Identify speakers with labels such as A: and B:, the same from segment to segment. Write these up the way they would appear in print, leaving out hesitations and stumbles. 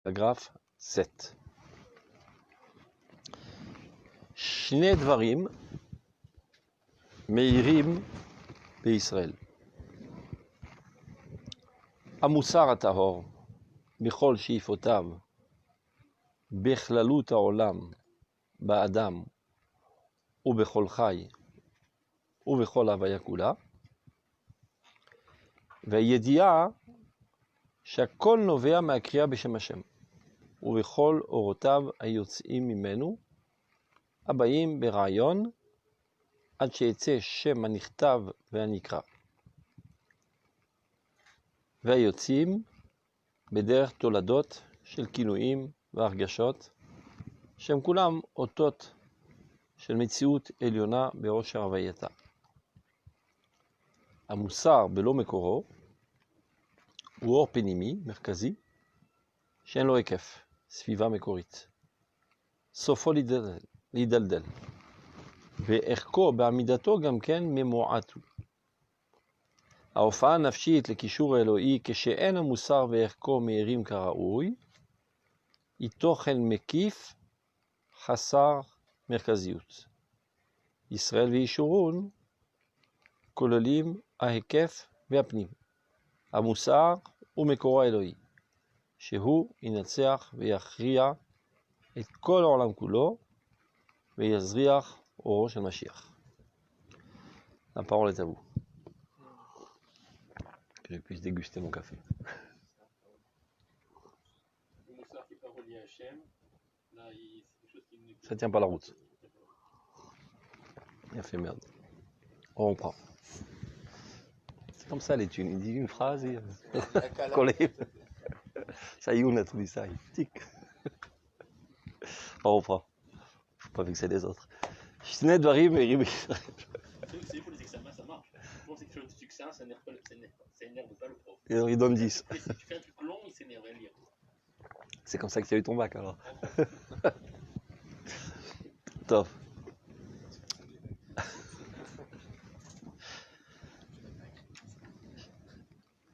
A: Paragraphe 7. Shne dvarim meirim beIsraël. המוסר הטהור בכל שאיפותיו, בכללות העולם, באדם ובכל חי ובכל הוויה כולה, והידיעה שהכל נובע מהקריאה בשם השם, ובכל אורותיו היוצאים ממנו, הבאים ברעיון, עד שיצא שם הנכתב והנקרא, והיוצאים בדרך תולדות של כינויים והרגשות, שהם כולם אותות של מציאות עליונה בראש הווייתה. המוסר בלא מקורו הוא אור פנימי, מרכזי, שאין לו היקף, סביבה מקורית. סופו להידלדל, וערכו בעמידתו גם כן ממועט הוא. ההופעה הנפשית לקישור האלוהי כשאין המוסר וערכו מהירים כראוי, היא תוכן מקיף חסר מרכזיות. ישראל וישורון כוללים ההיקף והפנים. המוסר הוא מקורו האלוהי, שהוא ינצח ויכריע את כל העולם כולו ויזריח אורו של משיח. La parole est à vous. Que je puisse déguster mon café. Ça tient pas la route. Il a fait merde. On reprend. C'est comme ça les thunes. Il dit une phrase et collé. Ça y est, on a tout dit ça. Tic. On reprend. Faut pas vexer les autres. Shne dvarim meirim beIsraël.
B: C'est pour les examens, ça marche. Bon, c'est quelque chose de succinct, ça n'énerve pas le prof.
A: Il donne 10.
B: Si tu fais un truc long, il s'énerve à lire.
A: C'est comme ça que tu as eu ton bac alors. Top.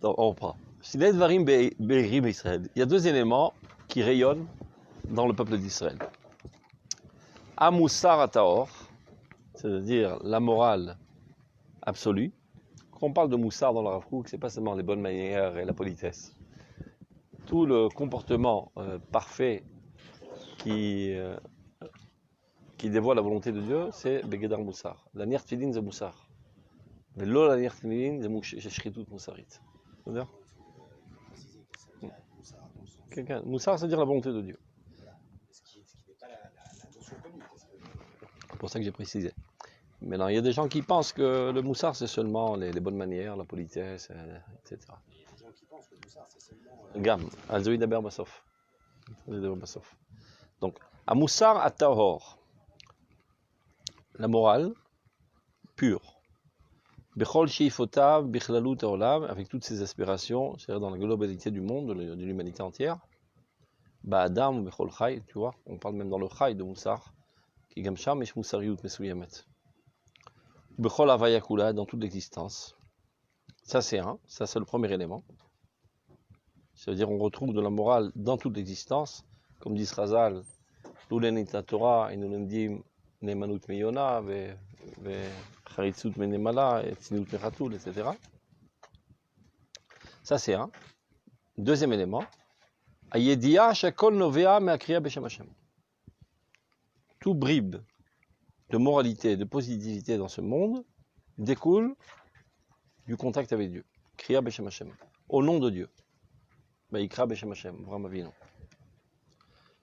A: Donc, on reprend. Shne dvarim meirim beIsraël. Il y a deux éléments qui rayonnent dans le peuple d'Israël. Amoussar Ataor, c'est-à-dire la morale absolue. Quand on parle de moussar dans le Rav Kook, c'est pas seulement les bonnes manières et la politesse. Tout le comportement parfait qui dévoile la volonté de Dieu, c'est Begedar Moussar. La Nier Tfilin, c'est Moussar. Mais l'O, la Nier Tfilin, c'est Shritout Moussarit. C'est-à-dire Moussar, c'est-à-dire la volonté de Dieu. C'est pour ça que j'ai précisé. Maintenant, il y a des gens qui pensent que le moussar, c'est seulement les bonnes manières, la politesse, etc.
C: Il y a des gens qui pensent que le moussar, c'est seulement...
A: Gam, Alzoïd Aber Bassof. Donc, à moussar à tahor, la morale pure. Bechol shifotav, bichlalut haolam, avec toutes ses aspirations, c'est-à-dire dans la globalité du monde, de l'humanité entière. Ba'adam, bechol chai, tu vois, on parle même dans le chai de moussar. Qui gam sham et moussariyut mesuyamet. Bechol havaya kula, dans toute l'existence. Ça c'est le premier élément. C'est-à-dire on retrouve de la morale dans toute l'existence, comme dit Srazal, l'ulenit la Torah, et nous l'endim nemanut meyona, ve charitzut menemala, et tzinut mechatul, etc. Ça c'est un. Deuxième élément, ayediya shakol novea me'akriya beshem Hashem. Tout bribe de moralité, de positivité dans ce monde découle du contact avec Dieu. Kriya Beshem Hashem. Au nom de Dieu. Ikra Beshem Hashem. Vraiment vino.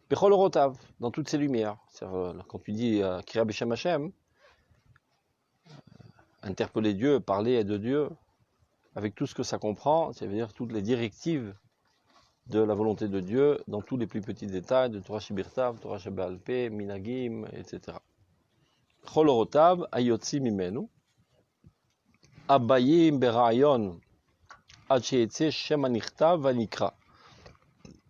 A: Bechol Orotav, dans toutes ces lumières. Quand tu dis Kriya Beshem Hashem, interpeller Dieu, parler de Dieu, avec tout ce que ça comprend, ça veut dire toutes les directives de la volonté de Dieu dans tous les plus petits détails de Torah Shibirtav, Torah Sheba'al Peh, Minagim, etc. Chol Orotav, Ayotzi Mimenu, Abayim Berayon, Ad She'etze Shem HaNichtav VaNikra.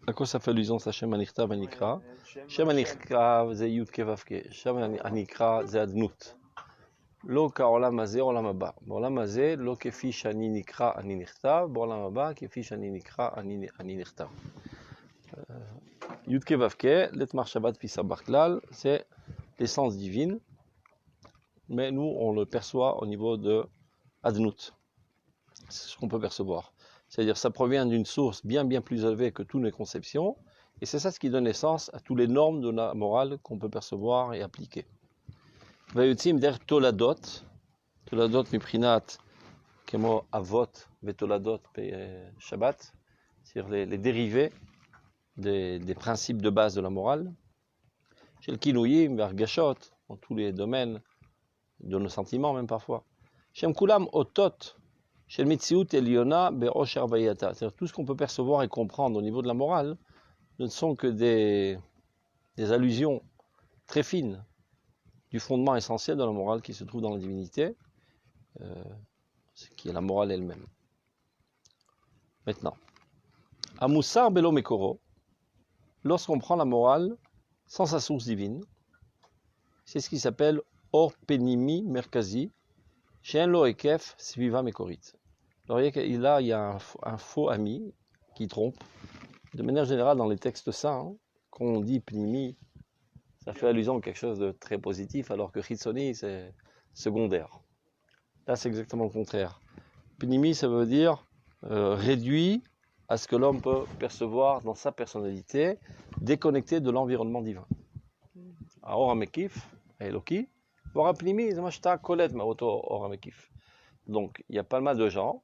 A: À quoi ça fait allusion ça, Shem HaNichtav VaNikra? Shem HaNichtav, c'est Yud Kevavke. Shem HaNikra, c'est Adnut. לא כעולם הזה, עולם הבא. בעולם הזה, לא כפי שאני נקרא, אני נכתב, בעולם הבא, כפי שאני נקרא, אני נכתב. Yudke Vavke, Letmar Shabbat Pisa Barklal, c'est l'essence divine, mais nous on le perçoit au niveau de Adnout. C'est ce qu'on peut percevoir. C'est-à-dire ça provient d'une source bien plus élevée que toutes les conceptions, et c'est ça ce qui donne naissance à toutes les normes de la morale qu'on peut percevoir et appliquer. Vayotzim der Toladot, Toladot Miprinat, Kemo Avot, Vetoladot Shabbat, c'est-à-dire les dérivés des principes de base de la morale. Chez le Kinouïm, Vergashot, dans tous les domaines de nos sentiments, même parfois. Shem Kulam Otot, Chez le Mitziut Eliona, Be'osher Vayata. C'est-à-dire tout ce qu'on peut percevoir et comprendre au niveau de la morale ne sont que des allusions très fines du fondement essentiel de la morale qui se trouve dans la divinité, qui est la morale elle-même. Maintenant, Amoussar Belo Mekoro, lorsqu'on prend la morale sans sa source divine, c'est ce qui s'appelle Or Penimi Merkazi, Shen Lo Ekef Sviva Mekorit. Alors il y a un faux ami qui trompe. De manière générale, dans les textes saints, quand on dit Penimi, ça fait allusion à quelque chose de très positif, alors que Chitsoni, c'est secondaire. Là, c'est exactement le contraire. Penimi, ça veut dire réduit à ce que l'homme peut percevoir dans sa personnalité, déconnecté de l'environnement divin. Aor Mekif, Eloki, Ora Penimi, Zamashta Kolet Maoto Ora Mekif. Donc, il y a pas mal de gens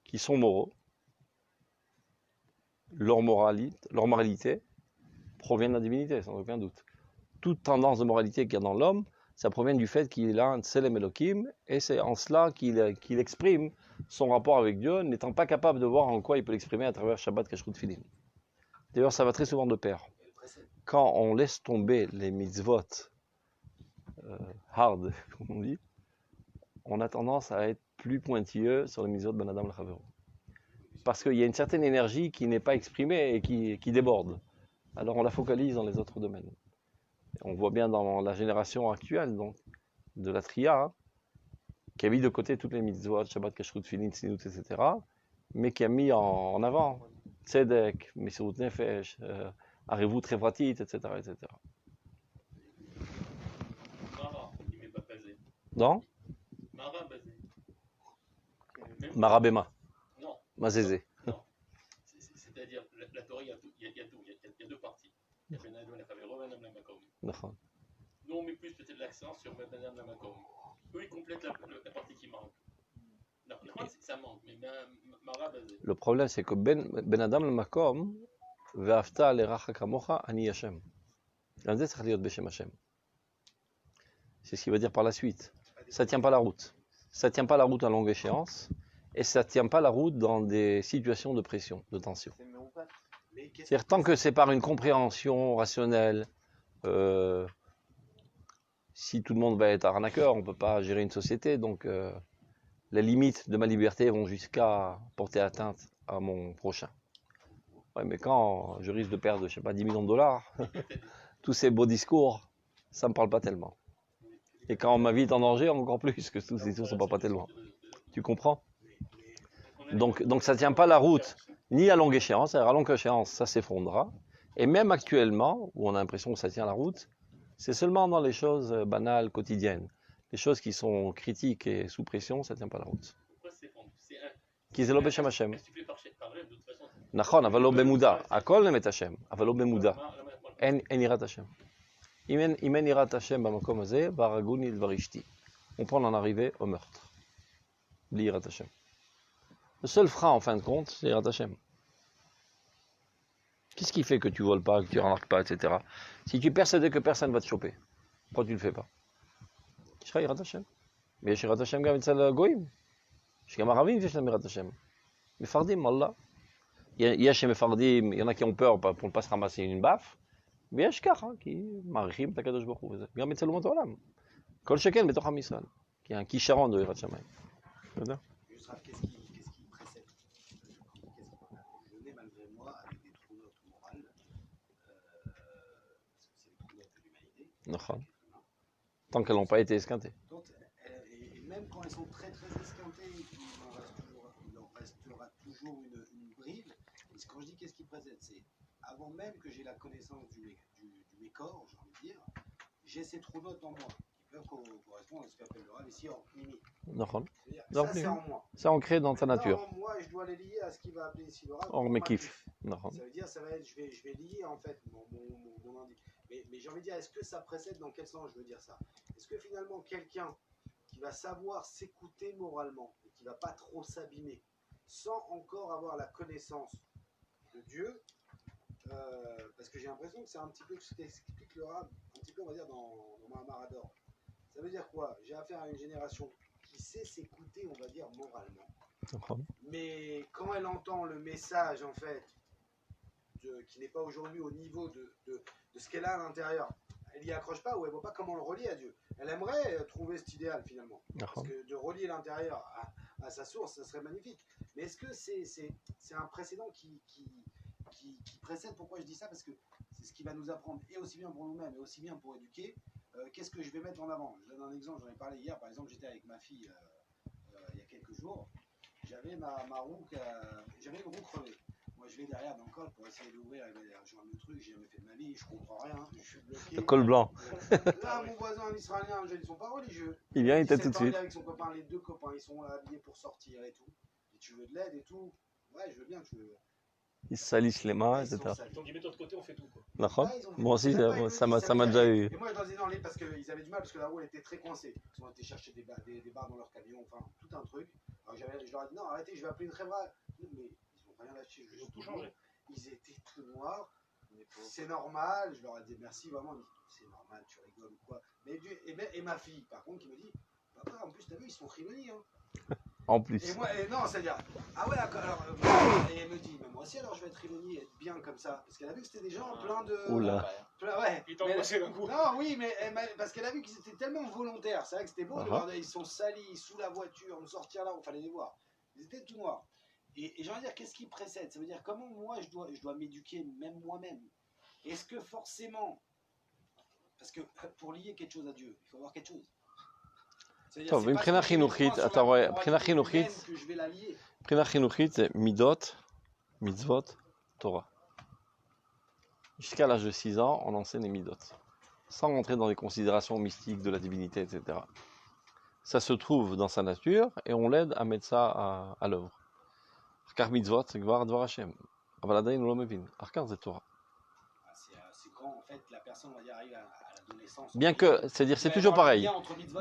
A: qui sont moraux. Leur moralité provient de la divinité, sans aucun doute. Toute tendance de moralité qu'il y a dans l'homme, ça provient du fait qu'il a un Tselem Elohim, et c'est en cela qu'il exprime son rapport avec Dieu, n'étant pas capable de voir en quoi il peut l'exprimer à travers Shabbat, Kashrut, Tfilin. D'ailleurs, ça va très souvent de pair. Quand on laisse tomber les mitzvot hard, comme on dit, on a tendance à être plus pointilleux sur les mitzvot Ben Adam l'Chavero. Parce qu'il y a une certaine énergie qui n'est pas exprimée et qui déborde. Alors on la focalise dans les autres domaines. On voit bien dans la génération actuelle donc, de la Tria, qui a mis de côté toutes les mitzvot, Shabbat, Kashrut, Tfilin, Tzniut, etc., mais qui a mis en avant Tzedek, Mesirut Nefesh, Arivut Revratit, etc., etc.
B: Mara, il n'est pas basé.
A: Dans
B: Mara basé.
A: Marabema,
B: Non.
A: Mazézé.
B: Non. C'est-à-dire, la Torah, il y a tout. Il y a deux parties. Il y a Ben Adam l'Chavero, Ben Adam l'Makom.
A: D'accord.
B: Nous, on met plus peut-être l'accent sur Ben Adam l'Makom. Eux, ils complètent la partie qui manque. Non, ça manque, mais Mara basé.
A: Le problème, c'est que Ben Adam le Makom, Ve'afta l'eracha kamocha ani Hashem. C'est ce qu'il va dire par la suite. Ça ne tient pas la route. Ça ne tient pas la route à longue échéance, et ça ne tient pas la route dans des situations de pression, de tension. C'est-à-dire, tant que c'est par une compréhension rationnelle, si tout le monde va être arnaqueur, on ne peut pas gérer une société, donc les limites de ma liberté vont jusqu'à porter atteinte à mon prochain. Ouais, mais quand je risque de perdre, je sais pas, 10 millions de dollars, tous ces beaux discours, ça ne me parle pas tellement. Et quand ma vie est en danger, encore plus, que tous ces discours ne sont pas tellement. Tu comprends? Donc ça ne tient pas la route, ni à longue échéance, c'est-à-dire à longue échéance, ça s'effondrera. Et même actuellement, où on a l'impression que ça tient la route, c'est seulement dans les choses banales, quotidiennes. Les choses qui sont critiques et sous pression, ça ne tient pas la route.
B: Pourquoi ça s'effondre?
A: כי זה לא בשם השם.
B: par rêve, de toute façon.
A: נכון, אבל לא במודע. הכל אמת השם, אבל לא במודע. אין יראת השם. אם אין יראת השם במקום הזה, והרגוני לדבר אשתי. On peut en arriver au meurtre. בלי יראת השם. Le seul frein, en fin de compte, c'est יראת השם. Qu'est-ce qui fait que tu voles pas, que tu remarques pas, etc. Si tu es persuadé que personne ne va te choper, pourquoi tu ne le fais pas? יש לך יראת השם. ויש יראת השם גם אצל הגויים. יש גם ערבים שיש להם יראת השם. מפחדים, אללה. יש שמפחדים, il y en a qui ont peur pour ne pas se ramasser une baffe, ויש ככה, כי מעריכים את הקדוש ברוך הוא, גם אצל אומות העולם. כל שכן בתוך עם ישראל, כי הכישרון de יראת שמיים. אתה יודע?
C: Qu'est-ce qui précède? Je nais malgré moi avec des trous notes morales, parce que c'est les trous notes de l'humanité.
A: נכון. Tant qu'elles n'ont pas été esquintées.
C: Donc, et même quand elles sont très esquintées, il en restera toujours une bride. Et quand je dis qu'est-ce qui précède, c'est avant même que j'ai la connaissance du mécor, j'ai envie de dire, j'ai ces trous notes en moi qui peuvent correspondre à ce qu'appelle le Rav ici en mimi.
A: נכון.
C: C'est-à-dire,
A: Donc,
C: ça c'est en moi.
A: C'est ancré dans ta nature.
C: Maintenant, moi, je dois les lier à ce qu'il va appeler ici le Rav.
A: Or
C: ma
A: mekif.
C: kif.
A: נכון.
C: Ça veut dire, ça va être, je vais lier en fait mon indice. Mais j'ai envie de dire, est-ce que ça précède dans quel sens je veux dire ça? Est-ce que finalement quelqu'un qui va savoir s'écouter moralement et qui va pas trop s'abîmer, sans encore avoir la connaissance de Dieu, parce que j'ai l'impression que c'est un petit peu ce qu'explique le Rav, un petit peu on va dire dans Mahamador. Ça veut dire quoi? J'ai affaire à une génération qui sait s'écouter, on va dire moralement.
A: נכון.
C: Mais quand elle entend le message en fait, qui n'est pas aujourd'hui au niveau de ce qu'elle a à l'intérieur, elle n'y accroche pas ou elle ne voit pas comment le relier à Dieu. Elle aimerait trouver cet idéal finalement. Parce
A: נכון.
C: que de relier l'intérieur à sa source, ça serait magnifique. Mais est-ce que c'est un précédent qui précède? Pourquoi je dis ça? Parce que c'est ce qui va nous apprendre, et aussi bien pour nous-mêmes, et aussi bien pour éduquer, qu'est-ce que je vais mettre en avant. Je donne un exemple, j'en ai parlé hier, par exemple, j'étais avec ma fille il y a quelques jours, j'avais ma roue, j'avais une roue crevée. Moi, je vais derrière dans le col pour essayer d'ouvrir, je vois le truc, j'ai jamais fait de ma vie, je comprends rien, je suis bloqué.
A: Le col blanc.
C: Là, mon voisin, un Israélien, ils sont pas religieux.
A: Il vient, il t'aide tout de
C: Il est
A: suite.
C: avec son copain, les deux copains, ils sont habillés pour sortir et tout. Et tu veux de l'aide et tout? Ouais, je veux bien, tu veux.
A: Ils se salissent les mains,
C: Ils sont
A: etc.
C: salis.
B: Donc, ils mettent de côté, on fait tout. Quoi.
A: נכון.
C: Ouais, ils ont-
A: Moi aussi,
C: c'est même pas
A: ça
C: une
A: m'a
C: vie,
A: déjà eu.
C: Et moi, je leur disais non, parce qu'ils avaient du mal, parce que la roue elle était très coincée. Ils ont été chercher des barres dans leur camion, enfin, tout un truc. Alors, je leur ai dit non, arrêtez, je vais appeler une Khevra. Mais ils n'ont rien lâché.
B: Ils ont tout changé.
C: Ils étaient tout noirs. C'est normal. Je leur ai dit merci, vraiment. C'est normal, tu rigoles ou quoi. Et ma fille, par contre, qui me dit papa, en plus, t'as vu, ils sont chimoni. Hein.
A: En
C: Et
A: plus.
C: moi, non, c'est-à-dire, ah ouais, alors, et elle me dit, mais moi aussi, alors je vais être Rimoni et être bien comme ça. Parce qu'elle a vu que c'était des gens plein de.
A: Oula.
C: Ouais.
B: Ils t'ont passé d'un coup.
C: Non, oui, mais parce qu'elle a vu qu'ils étaient tellement volontaires. C'est vrai que c'était beau de voir, ils sont salis sous la voiture, on sortir là, il fallait les voir. Ils étaient tout noirs. Et j'ai envie de dire, qu'est-ce qui précède? Ça veut dire, comment moi je dois m'éduquer, même moi-même? Est-ce que forcément, parce que pour lier quelque chose à Dieu, il faut avoir quelque chose.
A: טוב, מבחינה חינוכית, אתה רואה, מבחינה חינוכית, מבחינה חינוכית זה מידות, מצוות, תורה. Jusqu'à l'âge de 6 ans, on enseigne les midotes, sans rentrer dans les considérations mystiques de la divinité, etc. Ça se trouve dans sa nature et on l'aide à mettre ça à l'œuvre. car mitzvot, c'est כבר דבר השם, אבל עדיין הוא לא מבין, אחר זה תורה.
C: C'est grand, en fait, la personne va y arriver à l'adolescence.
A: Bien que, c'est-à-dire, c'est toujours pareil.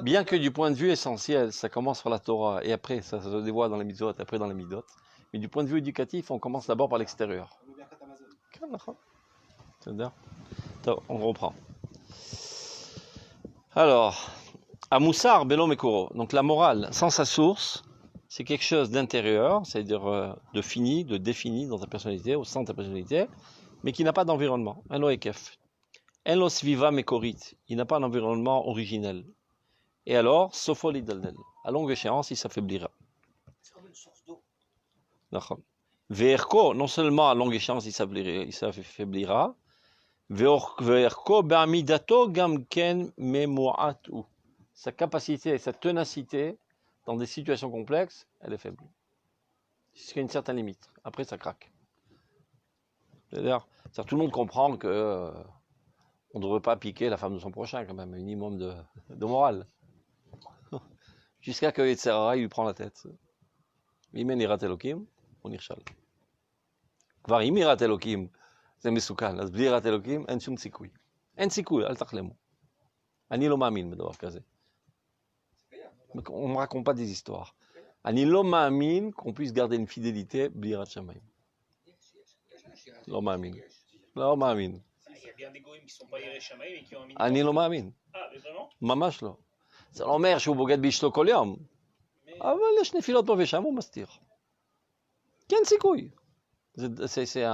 A: Bien que du point de vue essentiel, ça commence par la Torah et après ça se dévoile dans les mitzvot, après dans les midot. Mais du point de vue éducatif, on commence d'abord par l'extérieur. C'est-à-dire, on reprend. Alors, Amoussar Belo Mekoro. Donc la morale, sans sa source, c'est quelque chose d'intérieur, c'est-à-dire de fini, de défini dans ta personnalité, au sein de ta personnalité, mais qui n'a pas d'environnement. Un loekef. En lo sviva mekorit, il n'a pas un environnement originel. Et alors, sofo lidaldel. À longue échéance, il s'affaiblira.
C: C'est comme une source d'eau.
A: Ve'erko, non seulement à longue échéance, il s'affaiblira, ve'erko be'amidato gam ken memo'atu. Sa capacité, sa ténacité dans des situations complexes, elle est faible. Jusqu'à une certaine limite. Après, ça craque. C'est-à-dire, tout le monde comprend que on ne devrait pas piquer la femme de son prochain, quand même, un minimum de morale. Jusqu'à que Yetzerara, il lui prend la tête. Imen irat Elokim, on נכשל. כבר אם יראת אלוקים, זה מסוכן, אז בלי יראת אלוקים, אין שום סיכוי. אין סיכוי, אל תחלמו. אני לא מאמין בדבר כזה. On ne me raconte pas des histoires. אני לא מאמין qu'on puisse garder une fidélité בלי יראת שמיים. לא מאמין. לא מאמין.
B: Il y a bien des goïms qui ne sont pas יראי שמיים et qui ont un minimum.
A: אני לא מאמין.
B: vraiment?
A: ממש לא. זה לא אומר שהוא בוגד באשתו כל יום. אבל יש נפילות פה ושם, הוא מסתיר. כן סיכוי. C'est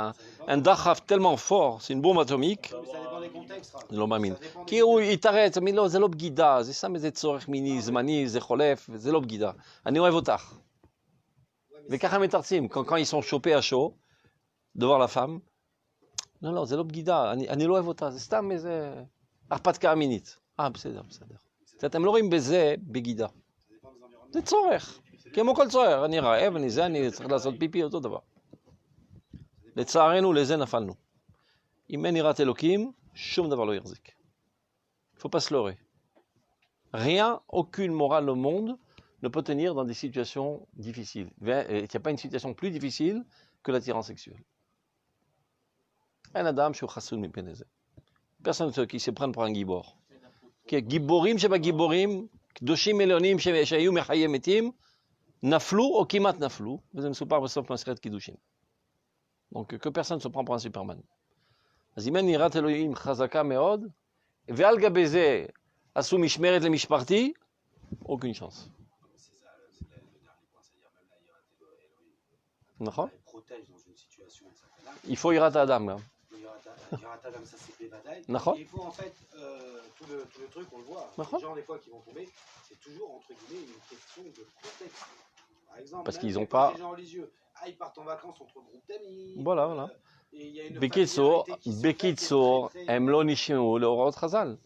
A: un dachaf tellement fort, c'est une bombe atomique.
C: Ça dépend des contextes.
A: לא מאמין. כי הוא יתרץ, לא, זה לא בגידה, זה סתם איזה צורך מיני, זמני, זה חולף, זה לא בגידה. אני אוהב אותך. וככה מתרצים, quand ils sont chopés à chaud, devant la femme, לא, זה לא בגידה, אני לא אוהב אותה, זה סתם איזה הרפתקה מינית. בסדר, בסדר. אתם לא רואים בזה בגידה. זה צורך, כמו כל צורך, אני רעב, אני צריך לעשות פיפי, אותו דבר. לצערנו, לזה נפלנו. אם אין יראת אלוקים, שום דבר לא יחזיק. Il ne faut pas se leurrer. Rien, aucune morale au monde ne peut tenir dans des situations difficiles. Il n'y a pas une situation plus difficile que l'attirance sexuelle. Un adam, je suis chassoun mipene ze. Personne qui se prenne pour un gibor. גיבורים שבגיבורים, קדושים עליונים שהיו מחיי מתים, נפלו או כמעט נפלו, וזה מסופר בסוף מסכת קידושין. Donc que personne ne se prend pour un superman. אז אם אין יראת אלוהים חזקה מאוד, ועל גבי זה עשו משמרת למשפחתי, aucune chance.
C: C'est ça, c'est le dernier point, c'est-à-dire même la Yirat Elohim,
A: נכון?
C: elle protège dans une situation de cette là.
A: Il faut יראת האדם גם.
C: Yirat Adam, ça c'est Bevadaï.
A: נכון?
C: Il faut en fait, tout le truc, on le voit,
A: נכון?
C: les gens des fois qui vont tomber, c'est toujours entre guillemets une question de contexte. Par exemple,
A: Parce
C: même
A: qu'ils ont
C: quand
A: pas-
C: les gens religieux, ils partent en vacances entre groupes d'amis.
A: Voilà, voilà.
C: Et il y a une
A: בקיצור,
C: familiarité qui se fait, qui est
A: בקיצור,
C: très, très-
A: הם לא נשמעו להוראות חז"ל.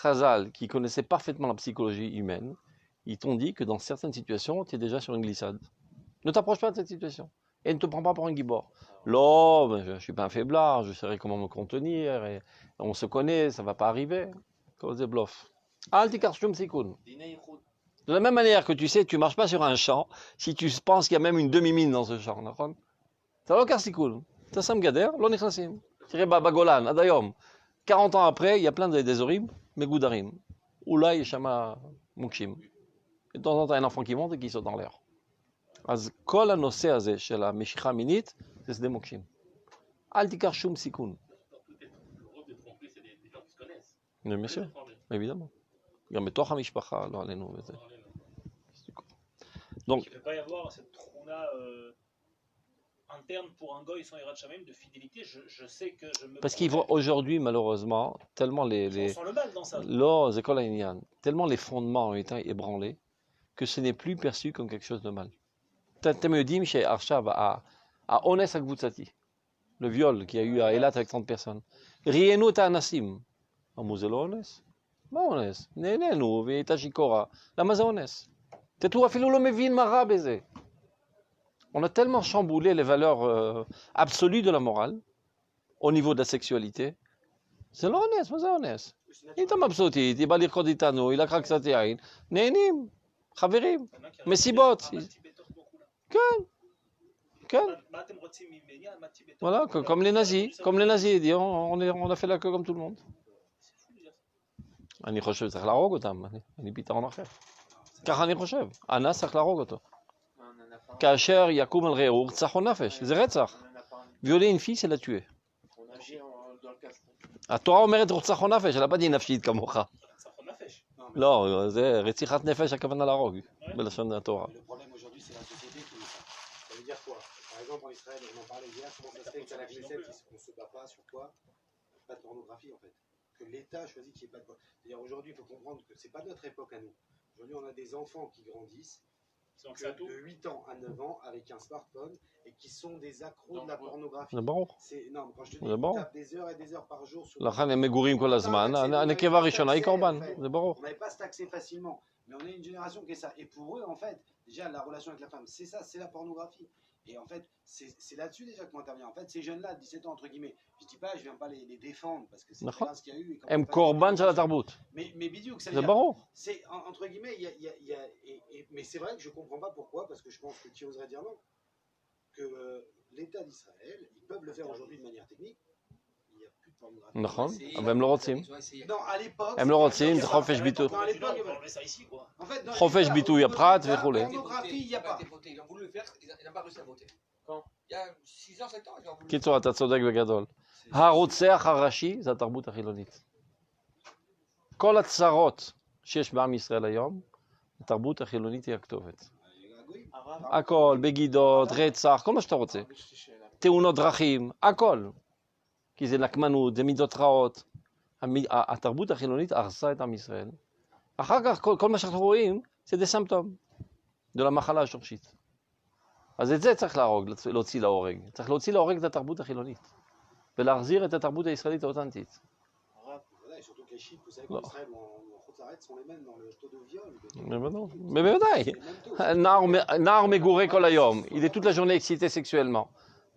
A: Chazal, qui connaissait parfaitement la psychologie humaine, ils t'ont dit que dans certaines situations, tu es déjà sur une glissade. Ne t'approche pas de cette situation. Et ne te prends pas pour un gibor. Là, ben, je ne suis pas un faiblard, je saurai comment me contenir, et on se connaît, ça ne va pas arriver. Cause des bluffs. De la même manière que tu sais, tu ne marches pas sur un champ si tu penses qu'il y a même une demi-mine dans ce champ. Ça va סיכון. אתה שם גדר, לא נכנסים. תראה בגולן, עד היום. 40 ans après, il y a plein d'azorim, מגודרים. אולי יש שם מוקשים. De temps en temps, un enfant qui monte et qui saute dans l'air. אז כל הנושא הזה של המשיכה המינית, זה שדה מוקשים. אל תיקח שום סיכון.
B: Le rôle de tromper, c'est des gens qui se connaissent.
A: Mais bien sûr, évidemment. גם בתוך המשפחה, לא עלינו וזה.
D: Donc, il ne peut pas y avoir cette trouna interne pour un goy sans Yirat Shamayim de fidélité. Je sais que je me.
A: Parce qu'aujourd'hui, malheureusement, tellement
D: On
A: les
D: sent le mal dans ça.
A: tellement les fondements ont été ébranlés que ce n'est plus perçu comme quelque chose de mal. אתם יודעים שעכשיו, האונס הקבוצתי, le viol qu'il y a eu à Eilat avec 30 personnes, ראיינו את האנסים. אמרו, זה לא אונס? מה אונס? נהנינו והייתה שיכורה. למה זה אונס? תראו, אפילו לא מבין מה רע בזה. On a tellement chamboulé les valeurs absolues de la morale au niveau de la sexualité. זה לא אונס, מה זה אונס? איתה מבסוטית, היא באה לרקוד איתנו, היא לקחה קצת יין, נהנים, חברים, מסיבות. כן, כן. Voilà, comme les nazis, on a fait la queue comme tout le monde. אני חושב שצריך להרוג אותם, אני פתרון אחר. ככה אני חושב, אנס צריך להרוג אותו. כאשר יקום על רעהו, רצח או נפש, זה רצח. violer une fille, c'est la tuer. התורה אומרת רצח או נפש, אלא בדי נפשית כמוך. לא, זה רציחת נפש, הכוונה להרוג, בלשון התורה.
C: Ça veut dire quoi? Par exemple, en Israël, on en parlait hier, comment ça se fait qu'à la Knesset, on ne se bat pas sur quoi? Pas de pornographie en fait. Que l'État choisit qu'il n'y ait pas de pornographie. C'est-à-dire aujourd'hui, il faut comprendre que ce n'est pas notre époque à nous. Aujourd'hui, on a des enfants qui grandissent de 8 ans à 9 ans avec un smartphone et qui sont des accros de la pornographie.
A: זה ברור.
C: Non, quand je te dis,
A: זה ברור.
C: ils tapent des heures et des heures par jour sur...
A: לכן הם מגורים כל הזמן, הנקבה הראשונה היא קורבן, זה ברור.
C: On n'avait pas cet accès facilement. Mais on est une génération qui est ça. Et pour eux, en fait, déjà, la relation avec la femme, c'est ça, c'est la pornographie. Et en fait, c'est là-dessus déjà que moi intervient. En fait, ces jeunes-là, 17 ans, entre guillemets, je dis pas, je viens pas les défendre, parce que c'est pas ce qu'il y a eu.
A: הם קורבן של התרבות.
C: Mais bidiou, ça
A: זה
C: veut dire,
A: ברור.
C: c'est, entre guillemets, mais c'est vrai que je comprends pas pourquoi, parce que je pense que tu oserais dire non, que l'État d'Israël, ils peuvent le faire aujourd'hui de manière technique, il n'y a plus de pornographie.
A: נכון, אבל הם לא רוצים.
C: Non, à l'époque...
A: הם לא רוצים, זה חופש ביטוי.
C: Non, à l'époque,
D: On va ça ici, quoi.
C: en fait,
A: חופש ביטוי הפרט וכולי.
C: pornographie, il n'y a pas.
E: Ils ont voulu le faire, ils n'ont pas réussi à voter. Quand il y a 6 ans, 7 ans, ils ont voulu.
A: קיצור, אתה צודק בגדול. הרוצח הראשי זה התרבות החילונית. כל הצרות שיש בעם ישראל היום, התרבות החילונית היא הכתובת. הכל, בגידות, רצח, כל מה שאתה רוצה. תאונות דרכים, הכל. כי זה נקמנות, זה מידות רעות. התרבות החילונית הרסה את עם ישראל. אחר כך כל מה שאנחנו רואים זה די סימפטום. de la מחלה השורשית. אז את זה צריך להרוג, להוציא להורג. צריך להוציא להורג את התרבות החילונית. ולהחזיר את התרבות הישראלית האותנטית. בוודאי. נער מגורה כל היום. Il est toute la journée excité sexuellement.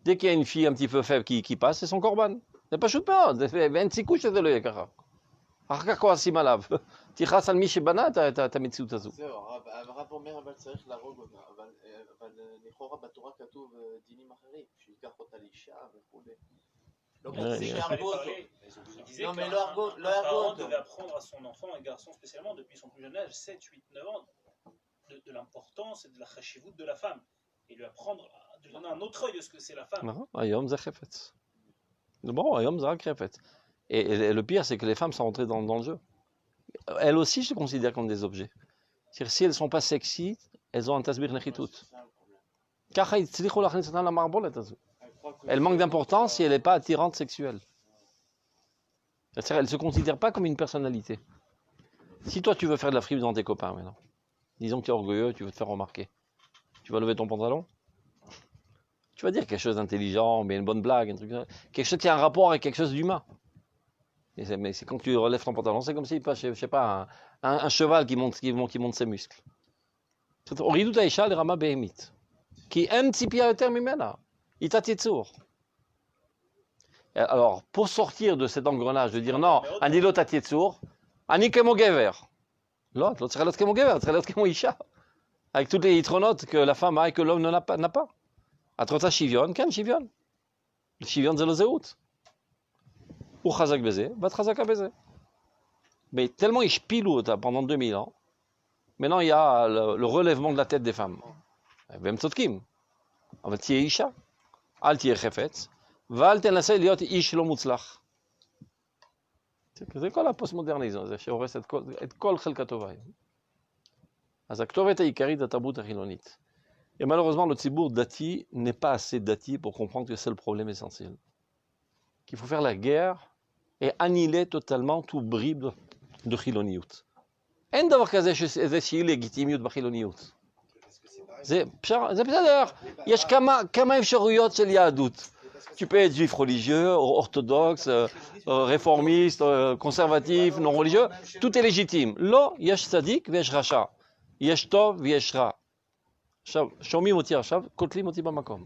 A: Dès qu'il y a une fille un petit peu faible qui passe, c'est son corban. זה פשוט מאוד, ואין סיכוי שזה לא יהיה ככה. אחר כך כועסים עליו. תכעס על מי שבנה את המציאות הזו.
F: זהו, הרב אומר אבל צריך להרוג אותה, אבל לכאורה בתורה כתוב דינים אחרים, שייקח אותה לאישה וכולי. לא שיהרגו אותו. Non, mais
D: un parent devait apprendre à son enfant, et garçon spécialement, depuis son plus jeune âge, 7, 8, 9 ans, de l'importance et de la chashivut de la femme. Et lui apprendre, de lui donner un autre œil à ce que c'est la femme.
A: נכון, היום זה חפץ. זה ברור, היום זה רק חפץ. Et le pire, c'est que les femmes sont rentrées dans le jeu. Elles aussi, je les considère comme des objets. C'est-à-dire, si elles ne sont pas sexy, elles ont un tasbir nechitut. ככה הצליחו להכניס אותן למערבולת הזו. Elle manque d'importance si elle n'est pas attirante sexuelle. C'est-à-dire, elle ne se considère pas comme une personnalité. Si toi, tu veux faire de la frime devant tes copains maintenant, disons que tu es orgueilleux, tu veux te faire remarquer, tu vas lever ton pantalon, tu vas dire quelque chose d'intelligent, mais une bonne blague, un truc, quelque chose qui a un rapport avec quelque chose d'humain. Mais c'est quand tu relèves ton pantalon, c'est comme si, je sais pas, un cheval qui monte ses muscles. הורידו האישה לרמה בהמית. כי אין ציפייה יותר ממנה. היא תת-יצור. Alors, pour sortir de cet engrenage, de dire non, אני לא תת-יצור, אני כמו גבר. לא, את לא צריכה להיות כמו גבר, את צריכה להיות כמו אישה. avec toutes les יתרונות que la femme a et que l'homme n'a pas. את רוצה שוויון? כן, שוויון. שוויון זה לא זהות. הוא חזק בזה, ואת חזקה בזה. Mais tellement השפילו אותה pendant 2000 ans, maintenant il y a le relèvement de la tête des femmes. והם צודקים. אבל תהיה אישה, אל תהיה חפץ, ואל תנסה להיות איש לא מוצלח. זה כל הפוסט-מודרניזם הזה שהורס את כל חלקה טובה. אז הכתובת העיקרית זה התרבות החילונית. Et malheureusement, le ציבור דתי n'est pas assez dati pour comprendre que c'est le problème essentiel. Qu'il faut faire la guerre et annihiler totalement tout bribe de חילוניות. אין דבר כזה שאיזושהי לגיטימיות בחילוניות. זה בסדר, יש כמה אפשרויות של יהדות. Tu peux être juif religieux, orthodoxe, réformiste, conservatif, non religieux, tout est légitime. לא, יש צדיק ויש רשע. יש טוב ויש רע. עכשיו, שומעים אותי עכשיו, קוטלים אותי במקום.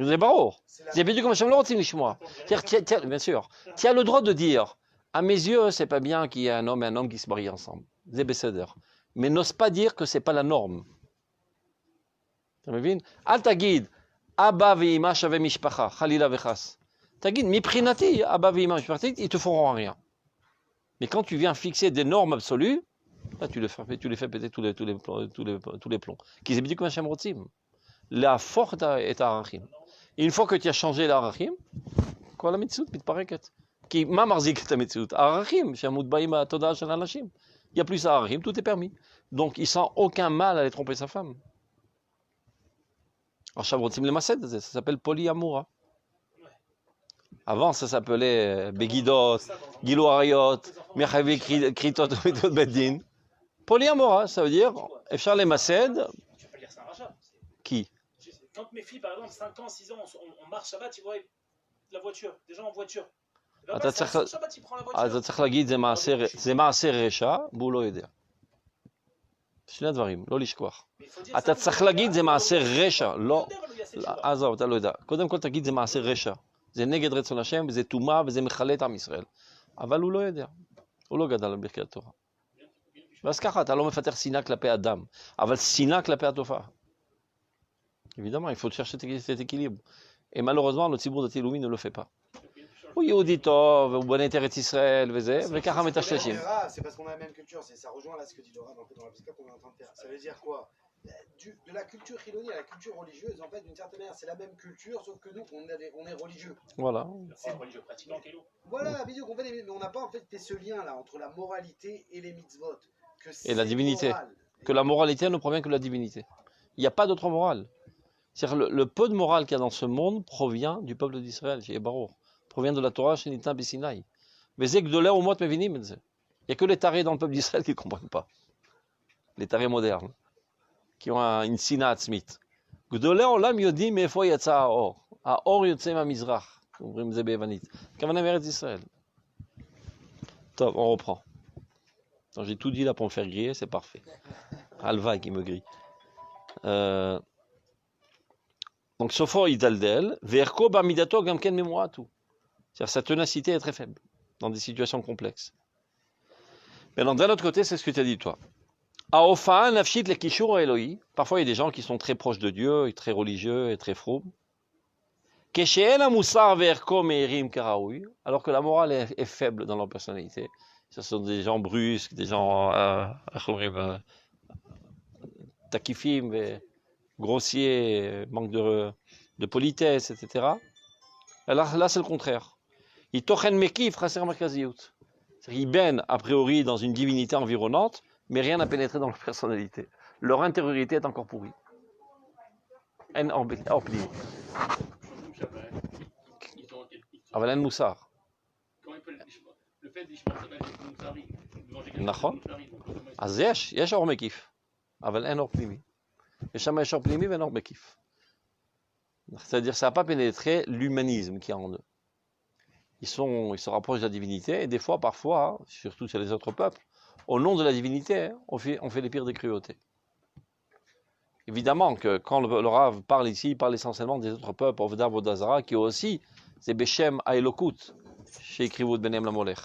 A: זה ברור. זה בדיוק כמו שהם לא רוצים לשמוע. Bien sûr. Tu as le droit de dire, à mes yeux, c'est pas bien qu'il y ait un homme et un homme qui se marient ensemble. זה בסדר. Mais n'ose pas dire que c'est pas la norme. אתה מבין? אל תגיד, אבא ואמא שווה משפחה, חלילה וחס. תגיד, מבחינתי, אבא ואמא משפחתית, ils te feront rien. Mais quand tu viens fixer des normes absolues, là, tu les fais péter tous les plombs. כי זה בדיוק מה שהם רוצים. להפוך את הערכים. une fois que tu as changé לערכים, כל המציאות מתפרקת. כי מה מחזיק את המציאות? הערכים שמוטבעים בתודעה של האנשים. Il y a plus הערכים, tout est permis. Donc, il sent aucun mal à aller tromper sa femme. עכשיו רוצים למסד את זה, ça s'appelle polyamoura. Avant, ça s'appelait בגידות, גילו עריות, מחייבי כריתות ומיתות בית דין. polyamoura, ça veut dire, אפשר למסד.
D: Tu peux lire ça un rachat.
A: Qui?
D: Quand mes filles, par exemple, 5 ans, 6 ans, on marche Shabbat, ils voient la voiture, des gens en voiture.
A: אתה צריך להגיד, זה מעשה רשע, והוא לא יודע. שני הדברים, לא לשכוח. אתה צריך להגיד, זה מעשה רשע, לא. עזוב, אתה לא יודע. קודם כל תגיד, זה מעשה רשע. זה נגד רצון השם, וזה טומאה, וזה מכלה את עם ישראל. אבל הוא לא יודע. הוא לא גדל על ברכי התורה. ואז ככה, אתה לא מפתח שנאה כלפי אדם, אבל שנאה כלפי התופעה. évidemment, il faut chercher cet équilibre. Et malheureusement, le ציבור דתי לאומי ne le fait pas. הוא יהודי טוב, הוא בונה את ארץ ישראל וזה, וככה מטשטשים.
C: C'est parce qu'on a la même culture, ça rejoint là ce que dit Laura dans la piscine qu'on est en train de faire. Ça veut dire quoi? De la culture chilonienne à la culture religieuse, en fait, d'une certaine manière, c'est la même culture, sauf que nous, on est religieux.
A: Voilà.
D: C'est religieux pratiquement, Kélo.
C: Voilà, vidéo qu'on fait, mais on n'a pas en fait fait ce lien là entre la moralité et les mitzvot.
A: Et la divinité. Que la moralité ne provient que de la divinité. Il n'y a pas d'autre morale. C'est-à-dire le peu de morale qu'il y a dans ce monde provient du peuple d'Israël, chez Baruch. Provient de la Torah chez Nitan Bessinaï. Mais c'est que de l'air au mot mevinim. Il n'y a que les tarés dans le peuple d'Israël qui ne comprennent pas. Les tarés modernes. Qui ont une sinat smith. גדולי העולם יודעים מאיפה יצא האור. האור יוצא מהמזרח. אומרים זה ביוונית. כוונה מארץ ישראל. טוב, on reprend. Donc, j'ai tout dit là pour me faire griller, c'est parfait. Alva qui me grille. Donc, סופו ידלדל, וערכו בעמידתו גם כן ממועטו. C'est-à-dire sa ténacité est très faible dans des situations complexes. Mais d'un autre côté, c'est ce que tu as dit toi. Aofa, nafshit le kishur Eloi. Parfois, il y a des gens qui sont très proches de Dieu, et très religieux et très fromes. Alors que la morale est faible dans leur personnalité. Ce sont des gens brusques, des gens takifim, grossiers, manque de politesse, etc. Alors là, c'est le contraire. Ils tochen mekif chaser markaziyut. Ils baignent a priori dans une divinité environnante, mais rien n'a pénétré dans leur personnalité. Leur intériorité est encore pourrie. אבל אין מוסר. נכון. אז יש אור מקיף, אבל אין אור פנימי. יש אור פנימי ואין אור מקיף. C'est-à-dire ça n'a pas pénétré l'humanisme qui est en eux. Ils se rapprochent de la divinité, et des fois, parfois, surtout chez les autres peuples, au nom de la divinité, on fait les pires des cruautés. Évidemment que quand le Rav parle ici, il parle essentiellement des autres peuples, Ovda Vodazara, qui aussi, c'est Beshem Aelokut, chez Écrivot Benem Lamolech.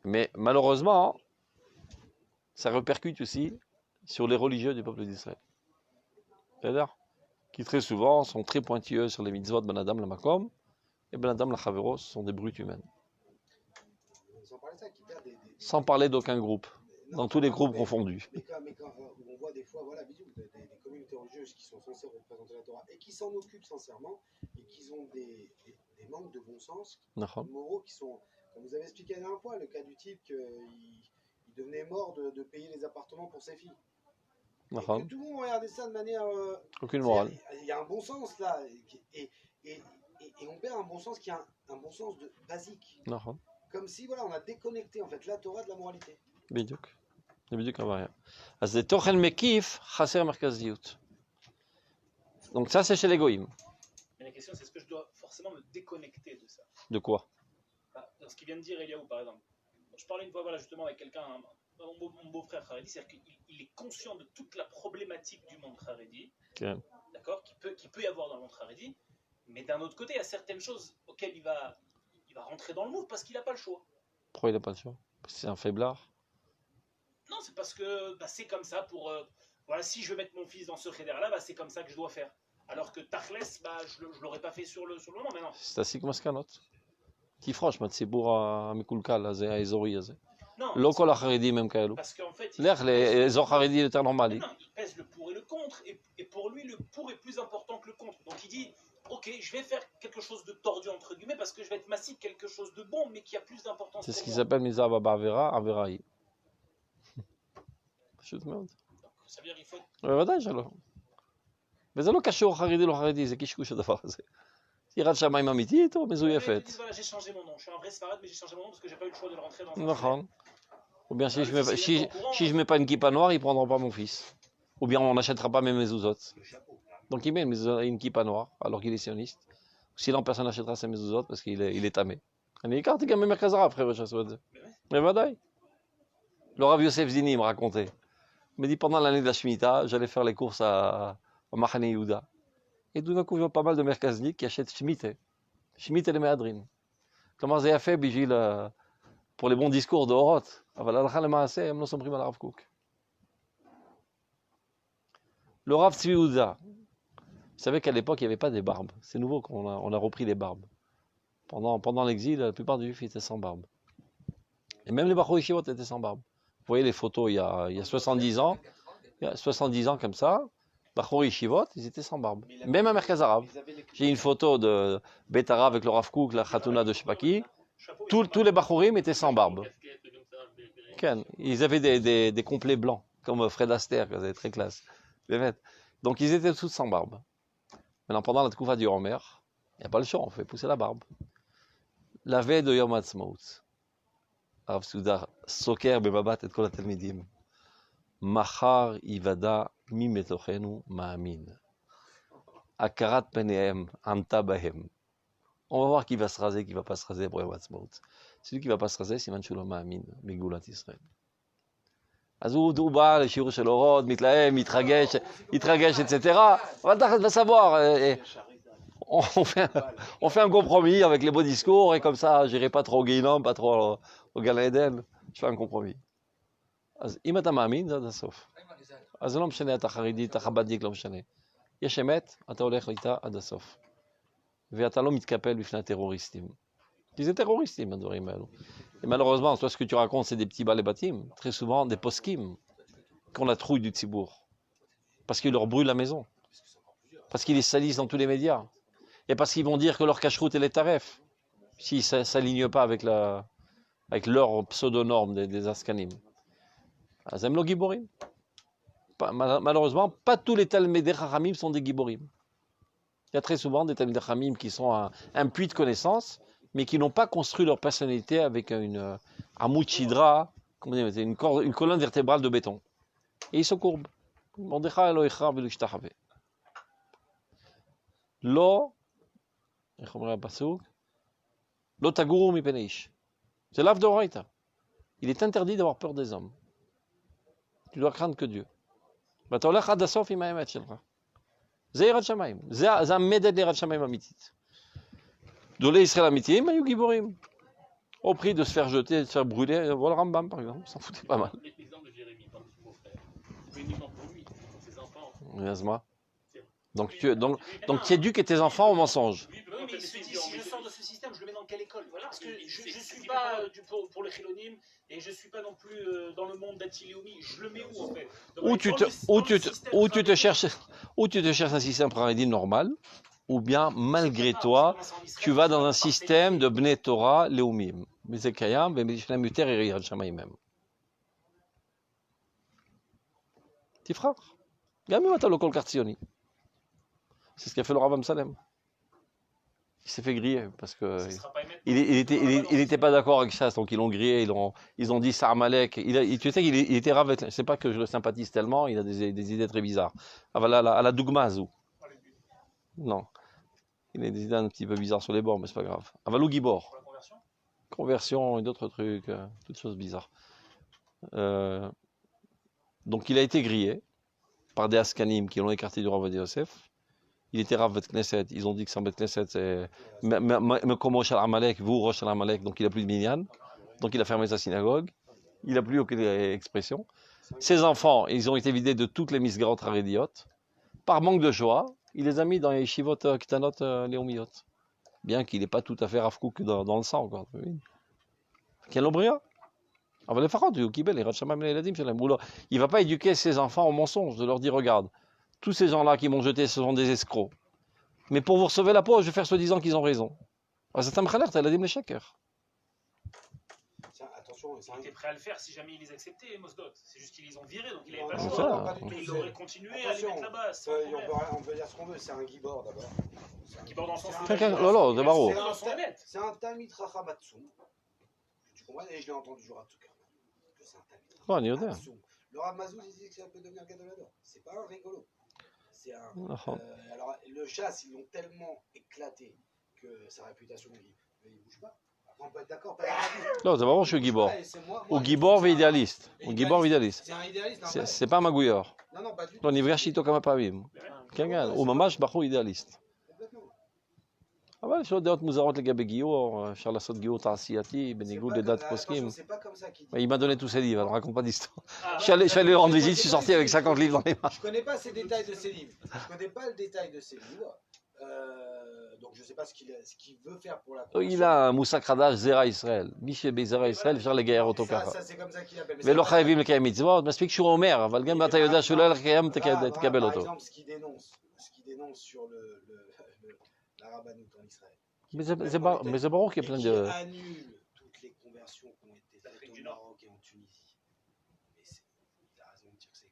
A: Mais malheureusement, ça répercute aussi sur les religieux du peuple d'Israël. C'est-à-dire qui très souvent sont très pointilleux sur les mitzvot Ben Adam la Makom, et Ben Adam la Chaveros sont des brutes humaines. Sans parler d'aucun groupe, dans tous les groupes confondus.
C: Mais quand on voit des fois, voilà, des communautés religieuses qui sont censées représenter la Torah et qui s'en occupent sincèrement et qui ont des manques de bon sens, moraux qui sont, comme vous avez expliqué la dernière fois, le cas du type qu'il devenait mort de payer les appartements pour ses filles. Et que tout le monde regardait ça de manière...
A: aucune morale.
C: Il y a un bon sens là, et on perd un bon sens qui est un bon sens basique. Comme si voilà, on a déconnecté en fait la Torah de la moralité.
A: בדיוק. זה בדיוק הבעיה. אז זה תוכן מקיף, חסר מרכזיות. Donc ça, c'est chez les goïms.
D: Mais la question, c'est est-ce que je dois forcément me déconnecter de ça?
A: De quoi?
D: Dans ce qu'il vient de dire Eliaou, par exemple. Je parlais une fois, voilà, justement, avec quelqu'un, mon beau-frère Haredi, c'est-à-dire qu'il est conscient de toute la problématique du monde Haredi,
A: okay.
D: D'accord, qu'il peut y avoir dans le monde Haredi, mais d'un autre côté, il y a certaines choses auxquelles il va rentrer dans le moule parce qu'il n'a pas le choix.
A: Pourquoi il n'a pas le choix? Parce que c'est un faiblard?
D: Non, c'est parce que c'est comme ça pour... voilà, si je veux mettre mon fils dans ce cheder-là, c'est comme ça que je dois faire. Alors que Tachles, je ne l'aurais pas fait sur le moment, mais non.
A: C'est ainsi que מסקנות. תפרוש מהציבור המקולקל הזה, האזורי הזה. לא כל החרדים הם כאלו. לך לאזור חרדי יותר נורמלי.
D: Non, il pèse le pour et le contre, et pour lui, le pour est plus important que le contre. Donc il dit, ok, je vais faire quelque chose de tordu, entre guillemets, parce que je vais être massif, quelque chose de bon, mais qui a plus d'importance.
A: C'est ce qui s'appelle מיזע בעבירה, עבירה היא. פשוט מאוד.
D: Ça veut dire qu'il faut...
A: בוודאי שלא. וזה לא קשור חרדי לא חרדי, זה קשקוש הדבר הזה. יראת שמיים אמיתית או מזויפת?
D: J'ai changé mon nom, je suis un vrai Sfarad, mais j'ai changé mon nom parce que j'ai pas eu le choix de le rentrer dans un...
A: נכון. Ou bien si je mets pas une kippa noire, ils prendront pas mon fils. Ou bien on n'achètera pas mes mezuzot. Donc il met une kippa noire alors qu'il est sioniste. Sinon personne n'achètera ses mezuzot parce qu'il est tamé. אני הכרתי גם במרכז הרב חבר'ה שעשו את זה. בוודאי. Le Rav Yosef Zini me racontait. Il me dit pendant l'année de la Shemitah, j'allais faire les courses à Machane Yehuda. Et tout d'un coup, je vois pas mal de merkazniks qui achètent Shemitah. Shemitah les Méadrines. Comment ça a fait, Bijil, pour les bons discours de Horot? Le Rav Tzvi Yehuda. Vous savez qu'à l'époque, il n'y avait pas des barbes. C'est nouveau qu'on a repris les barbes. Pendant l'exil, la plupart des juifs étaient sans barbe. Et même les Bachor Yeshivot étaient sans barbe. Vous voyez les photos il y a 70 ans. Il y a 70 ans comme ça. Bachor Yeshivot, ils étaient sans barbe. Même à Merkaz Arabe. J'ai une photo de Betara avec le Rav Kook, la Khatouna de Shpaki. Tous les Bachorim étaient sans barbe. Ils avaient des complets blancs, comme Fred Astaire, qui avait très classe. Donc ils étaient tous sans barbe. Maintenant, pendant la Tkoufa du Homer, il n'y a pas le choix, on fait pousser la barbe. La veille de Yom Ha'atzmaut, Rav Souda סוקר במבט את כל התלמידים. מחר ייוודע מי מתוכנו מאמין. הכרת פניהם עמתה בהם. On va voir qui va se raser, qui va pas se raser pour Yom Ha'atzmaut. Celui qui va pas se raser, סימן שהוא לא מאמין בגאולת ישראל. אז הוא בא לשיעור של אורות, מתלהם, מתרגש, etc. אבל תחת va savoir. on fait un compromis avec les beaux discours et comme ça, j'irai pas trop au Guéhinam, pas trop au Gan Eden. Je fais un compromis. אז אם אתה מאמין, זה עד הסוף. אז זה לא משנה, אתה חרדי, אתה חב"דניק, לא משנה. יש אמת, אתה הולך איתה עד הסוף. ואתה לא מתקפל בפני הטרוריסטים. כי זה טרוריסטים, הדברים האלו. Et malheureusement, toi, ce que tu racontes, c'est des petits balais-bâtim, très souvent des poskim, qui ont la trouille du tzibour. Parce qu'ils leur brûlent la maison. Parce qu'ils les salissent dans tous les médias. Et parce qu'ils vont dire que leur cacheroute, elle est taref. S'ils ne s'alignent pas avec leur pseudo-norme des Askanim. Azem lo giborim. Malheureusement, pas tous les Talmidei Chachamim sont des giborim. Il y a très souvent des Talmidei Chachamim qui sont un puits de connaissances, mais qui n'ont pas construit leur personnalité avec une Amud Shidra, une colonne vertébrale de béton. Et ils se courbent. Mordecha Elohecha velo yishtachave. Lo, איך אומר הפסוק? לא תגורו מפני איש. C'est l'ave d'Oraita. Il est interdit d'avoir peur des hommes. Tu dois craindre que Dieu. ואתה הולך עד הסוף עם האמת שלך. זה יראת שמיים. זה המדד ליראת שמיים אמיתית. גדולי ישראל אמיתיים היו גיבורים. Au prix de se faire jeter, de se faire brûler. Voilà Rambam par exemple, s'en foutait pas mal.
B: L'exemple de Jérémie, par son beau-frère. C'est uniquement pour lui, pour ses enfants.
A: Yazma. Donc tu éduques tes enfants au mensonge.
B: Oui,
D: Oui, mais il se dit, si je sors de ce système, je le mets dans quelle école?
B: Voilà,
D: Parce que je ne
B: c'est
D: suis pas pour les Chilonim et je ne suis pas non plus dans le monde d'Atiliomi. Je le mets où en fait?
A: Ou tu te cherches un système Haredi normal, ou bien malgré toi, tu vas dans un système de Bnei Torah Leumim. Mais c'est Kayam, mais je n'aime pas et Yirat Shamayim même. Petit frère, Gami Matalo Kol Kartsioni. C'est ce qu'a fait le Rav Amsalem. Il s'est fait griller parce que il était pas d'accord avec ça, donc ils l'ont grillé, ils ont dit ça Amalek. Tu sais qu'il était Rav, c'est pas que je le sympathise tellement, il a des idées très bizarres. À la Dougmazou. Non. Il a des idées un petit peu bizarres sur les bords, mais c'est pas grave. Avalou Gibor. Conversion et d'autres trucs, toutes choses bizarres. Donc il a été grillé par des Askanim qui l'ont écarté du Rav Ovadia Yosef. Il était Rav Bet Knesset, ils ont dit que son Bet Knesset c'est Mekomo Shel Amalek, vous Rosh Shel Amalek, donc il n'a plus de minyan, donc il a fermé sa synagogue, il n'a plus aucune expression. Ses enfants, ils ont été vidés de toutes les misgarot harediotes. Par manque de choix, il les a mis dans les yeshivot Ktanot Leumiyot. Bien qu'il n'ait pas tout à fait Rav Kook dans le sang encore. Quel obria? Il ne va pas éduquer ses enfants au mensonge, de leur dire regarde, tous ces gens-là qui m'ont jeté, ce sont des escrocs. Mais pour vous sauver la peau, je vais faire soi-disant qu'ils ont raison. Attention,
D: Il était prêt à le faire si jamais ils les acceptaient, Mosdot. C'est juste qu'ils les ont virés, donc il n'avait pas le choix. Il aurait continué à les mettre là-bas.
C: On peut dire ce qu'on veut, c'est un gibor d'abord.
D: Gibor dans le sens
C: c'est un Talmid Chacham Atzum. Tu comprends? Et je l'ai entendu jour à tout cœur. C'est un Talmid Chacham Atzum. Le Rav Mazouz, il dit que ça peut devenir Gadolador. C'est pas un rigolo. C'est un. Alors, le chasse, ils l'ont tellement éclaté que sa réputation, il bouge pas. Après, on peut être d'accord.
A: Non, c'est vraiment, je suis Gibor. Ou Gibor idéaliste. Ou Gibor idéaliste.
C: C'est un idéaliste.
A: C'est pas un magouilleur.
C: Non, pas du tout.
A: Non, Nivgashito Kamapavim. Ou Mamash Bachou idéaliste. אבל יש לו דעות מוזרות לגבי גיור, אפשר לעשות גיור תעשייתי בניגוד לדת פוסקים. Il m'a donné tous ses livres, alors raconte pas d'histoire. Je suis allé lui rendre visite, je suis sorti avec 50 livres dans les mains.
C: Je connais pas ces détails de ses livres. Je connais pas le détail de ses livres. Donc je sais pas ce qu'il veut faire pour la conversion.
A: Il a un מושג חדש, זרע ישראל. מי שבזרע ישראל אפשר לגייר אותו ככה.
C: Ça c'est comme ça qu'il appelle.
A: ולא חייבים לקיים מצוות, מספיק שהוא אומר, אבל גם אתה יודע שהוא לא הולך לקיים, תקבל אותו.
C: Par exemple, ce qu'il dénonce sur la rabbanout en Israël.
A: Mais c'est marrant qu'il y a plein de...
C: Qui annule toutes les conversions qui ont été faites au Maroc et en Tunisie. Mais il a raison de dire que c'est...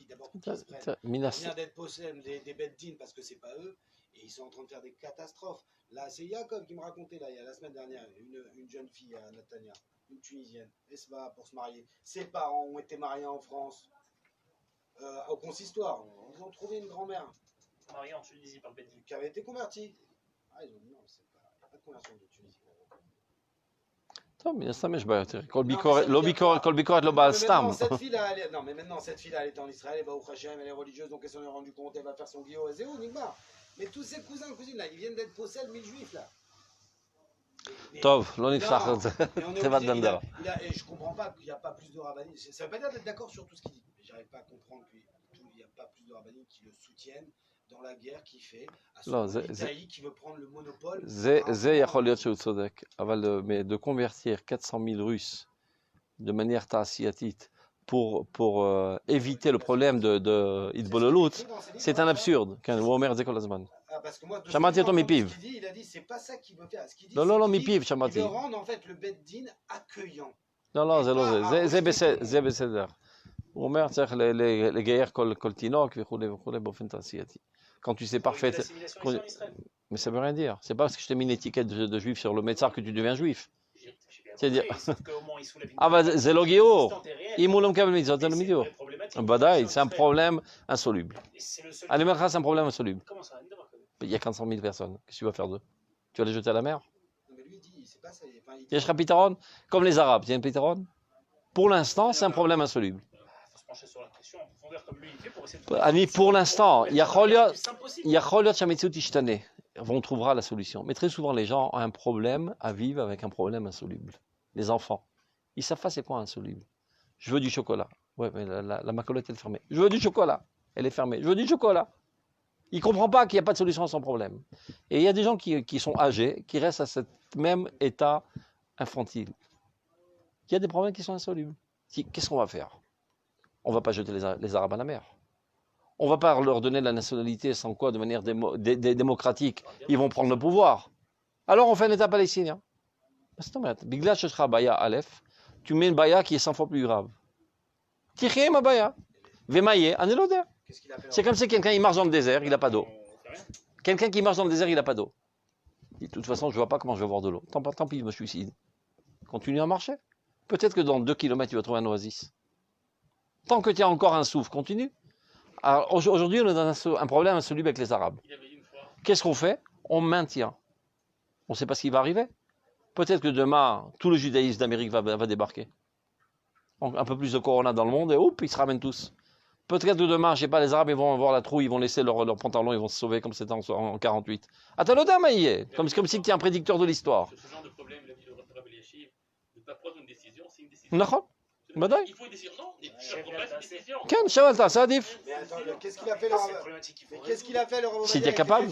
C: D'abord, qu'ils se prennent. Il vient d'être possède des beddines parce que c'est pas eux. Et ils sont en train de faire des catastrophes. Là, c'est Jacob qui me racontait, là, il y a la semaine dernière, une jeune fille à Natania, une Tunisienne, Esma, pour se marier. Ses parents ont été mariés en France, au consistoire. Ils ont trouvé une grand-mère.
D: Mariée en Tunisie par Beddin.
C: Qui avait été convertie. Ah, ils ont dit non, c'est pas, il n'y a pas de conversion de Tunisie.
A: טוב, מן הסתם יש בעיה, תראה, כל ביקורת לא באה סתם.
C: Non, mais maintenant, cette fille-là, elle est en Israël, elle va au Hachem, elle est religieuse, donc elle s'en est rendue compte, elle va faire son guillot, et c'est où, Nigmar. Mais tous ces cousins, cousines là, ils viennent d'être possèdés 1000 juifs là.
A: Tov, l'on est
C: Non, mais on est
A: c'est pas
C: obligé,
A: Dandara.
C: et je comprends pas qu'il n'y a pas plus de rabbinim. Ça veut pas dire d'être d'accord sur tout ce qu'il dit. Mais j'arrive pas à comprendre qu'il n'y a pas plus de rabbinim qui le soutiennent dans la guerre qu'il fait à
A: Non,
C: son Italie qui veut prendre le monopole.
A: זה יכול להיות שהוא צודק, אבל de convertir 400 000 Russes de manière tacitite pour éviter le problème de Hitbololut, c'est un absurde. Quand הוא אומר את זה כל הזמן.
C: Ah, parce que moi, de
A: שמעתי אותו מפיו.
C: ce qu'il dit, il a dit c'est pas ça qu'il veut faire. Ce qu'il dit,
A: לא,
C: c'est
A: לא, לא,
C: qu'il dit,
A: מפיו
C: il
A: שמעתי.
C: veut rendre en fait le Bet Din accueillant.
A: לא, לא, זה לא זה. זה בסדר. הוא אומר, צריך לגייר כל תינוק וכולי וכולי באופן תעשייתי. Quand tu sais parfait.
D: L'assimilation ici en Israël.
A: Mais ça veut rien dire. C'est pas parce que je t'ai mis une étiquette de juif sur le médecin que tu deviens juif. C'est-à-dire. Ah bah c'est le guillot. אם הוא לא מקבל מצוות, זה לא מידור. ודאי, c'est un problème insoluble. Allez, maintenant, c'est un problème insoluble.
D: Comment ça?
A: Il y a 400 000 personnes. Qu'est-ce que tu vas faire d'eux? Tu vas les jeter à la mer?
C: Non, mais lui, il dit, c'est pas ça. Enfin, il dit,
A: Il y a un pitaron? Comme les Arabes, il y a un pitaron? Pour l'instant, c'est un problème insoluble.
D: Il faut se pencher sur la question en profondeur comme lui il fait pour essayer de trouver.
A: Ani, pour l'instant, il y a
D: C'est impossible.
A: יכול שהמציאות תשתנה. On trouvera la solution. Mais très souvent, les gens ont un problème à vivre avec un problème insoluble. Les enfants, ils savent pas c'est quoi insoluble. Je veux du chocolat. Ouais, mais la macolotte, elle est fermée. Je veux du chocolat. Elle est fermée. Je veux du chocolat. Il ne comprend pas qu'il n'y a pas de solution à son problème. Et il y a des gens qui sont âgés, qui restent à ce même état infantile. Il y a des problèmes qui sont insolubles. Qu'est-ce qu'on va faire? On ne va pas jeter les Arabes à la mer. On ne va pas leur donner la nationalité sans quoi, de manière démocratique, ils vont prendre le pouvoir. Alors on fait un État palestinien. Bigla Sheshra Baya Aleph, tu mets une Baya qui est 100 fois plus grave. Tiché ma Baya. Vemaye, Aneloder.
C: qu'est-ce qu'il a fait
A: C'est comme si quelqu'un il marche dans le désert, il n'a pas d'eau. Quelqu'un qui marche dans le désert, il n'a pas d'eau. De toute façon, je ne vois pas comment je vais avoir de l'eau. Tant pis, je me suicide. Continue à marcher. Peut-être que dans 2 km, tu vas trouver un oasis. Tant que tu as encore un souffle, continue. Alors aujourd'hui, on est dans un problème insoluble avec les Arabes. Qu'est-ce qu'on fait? On maintient. On ne sait pas ce qui va arriver. Peut-être que demain, tout le judaïsme d'Amérique va débarquer. Un peu plus de corona dans le monde et hop, ils se ramènent tous. Peut-être que demain, je ne sais pas, les Arabes ils vont avoir la trouille, ils vont laisser leurs pantalons, ils vont se sauver comme c'était en 48. Attends, Maïe, comme si tu es un prédicteur de l'histoire.
B: Ce genre de problème, il a dit le Rabbi Eliashiv, de ne pas prendre une décision, c'est une décision.
A: D'accord.
B: Il faut une décision. Non, il faut prendre une décision.
A: Ken, Shavalta, ça adif.
C: Mais attends, qu'est-ce qu'il a fait qu'est-ce qu'il a fait le
A: Si tu es capable,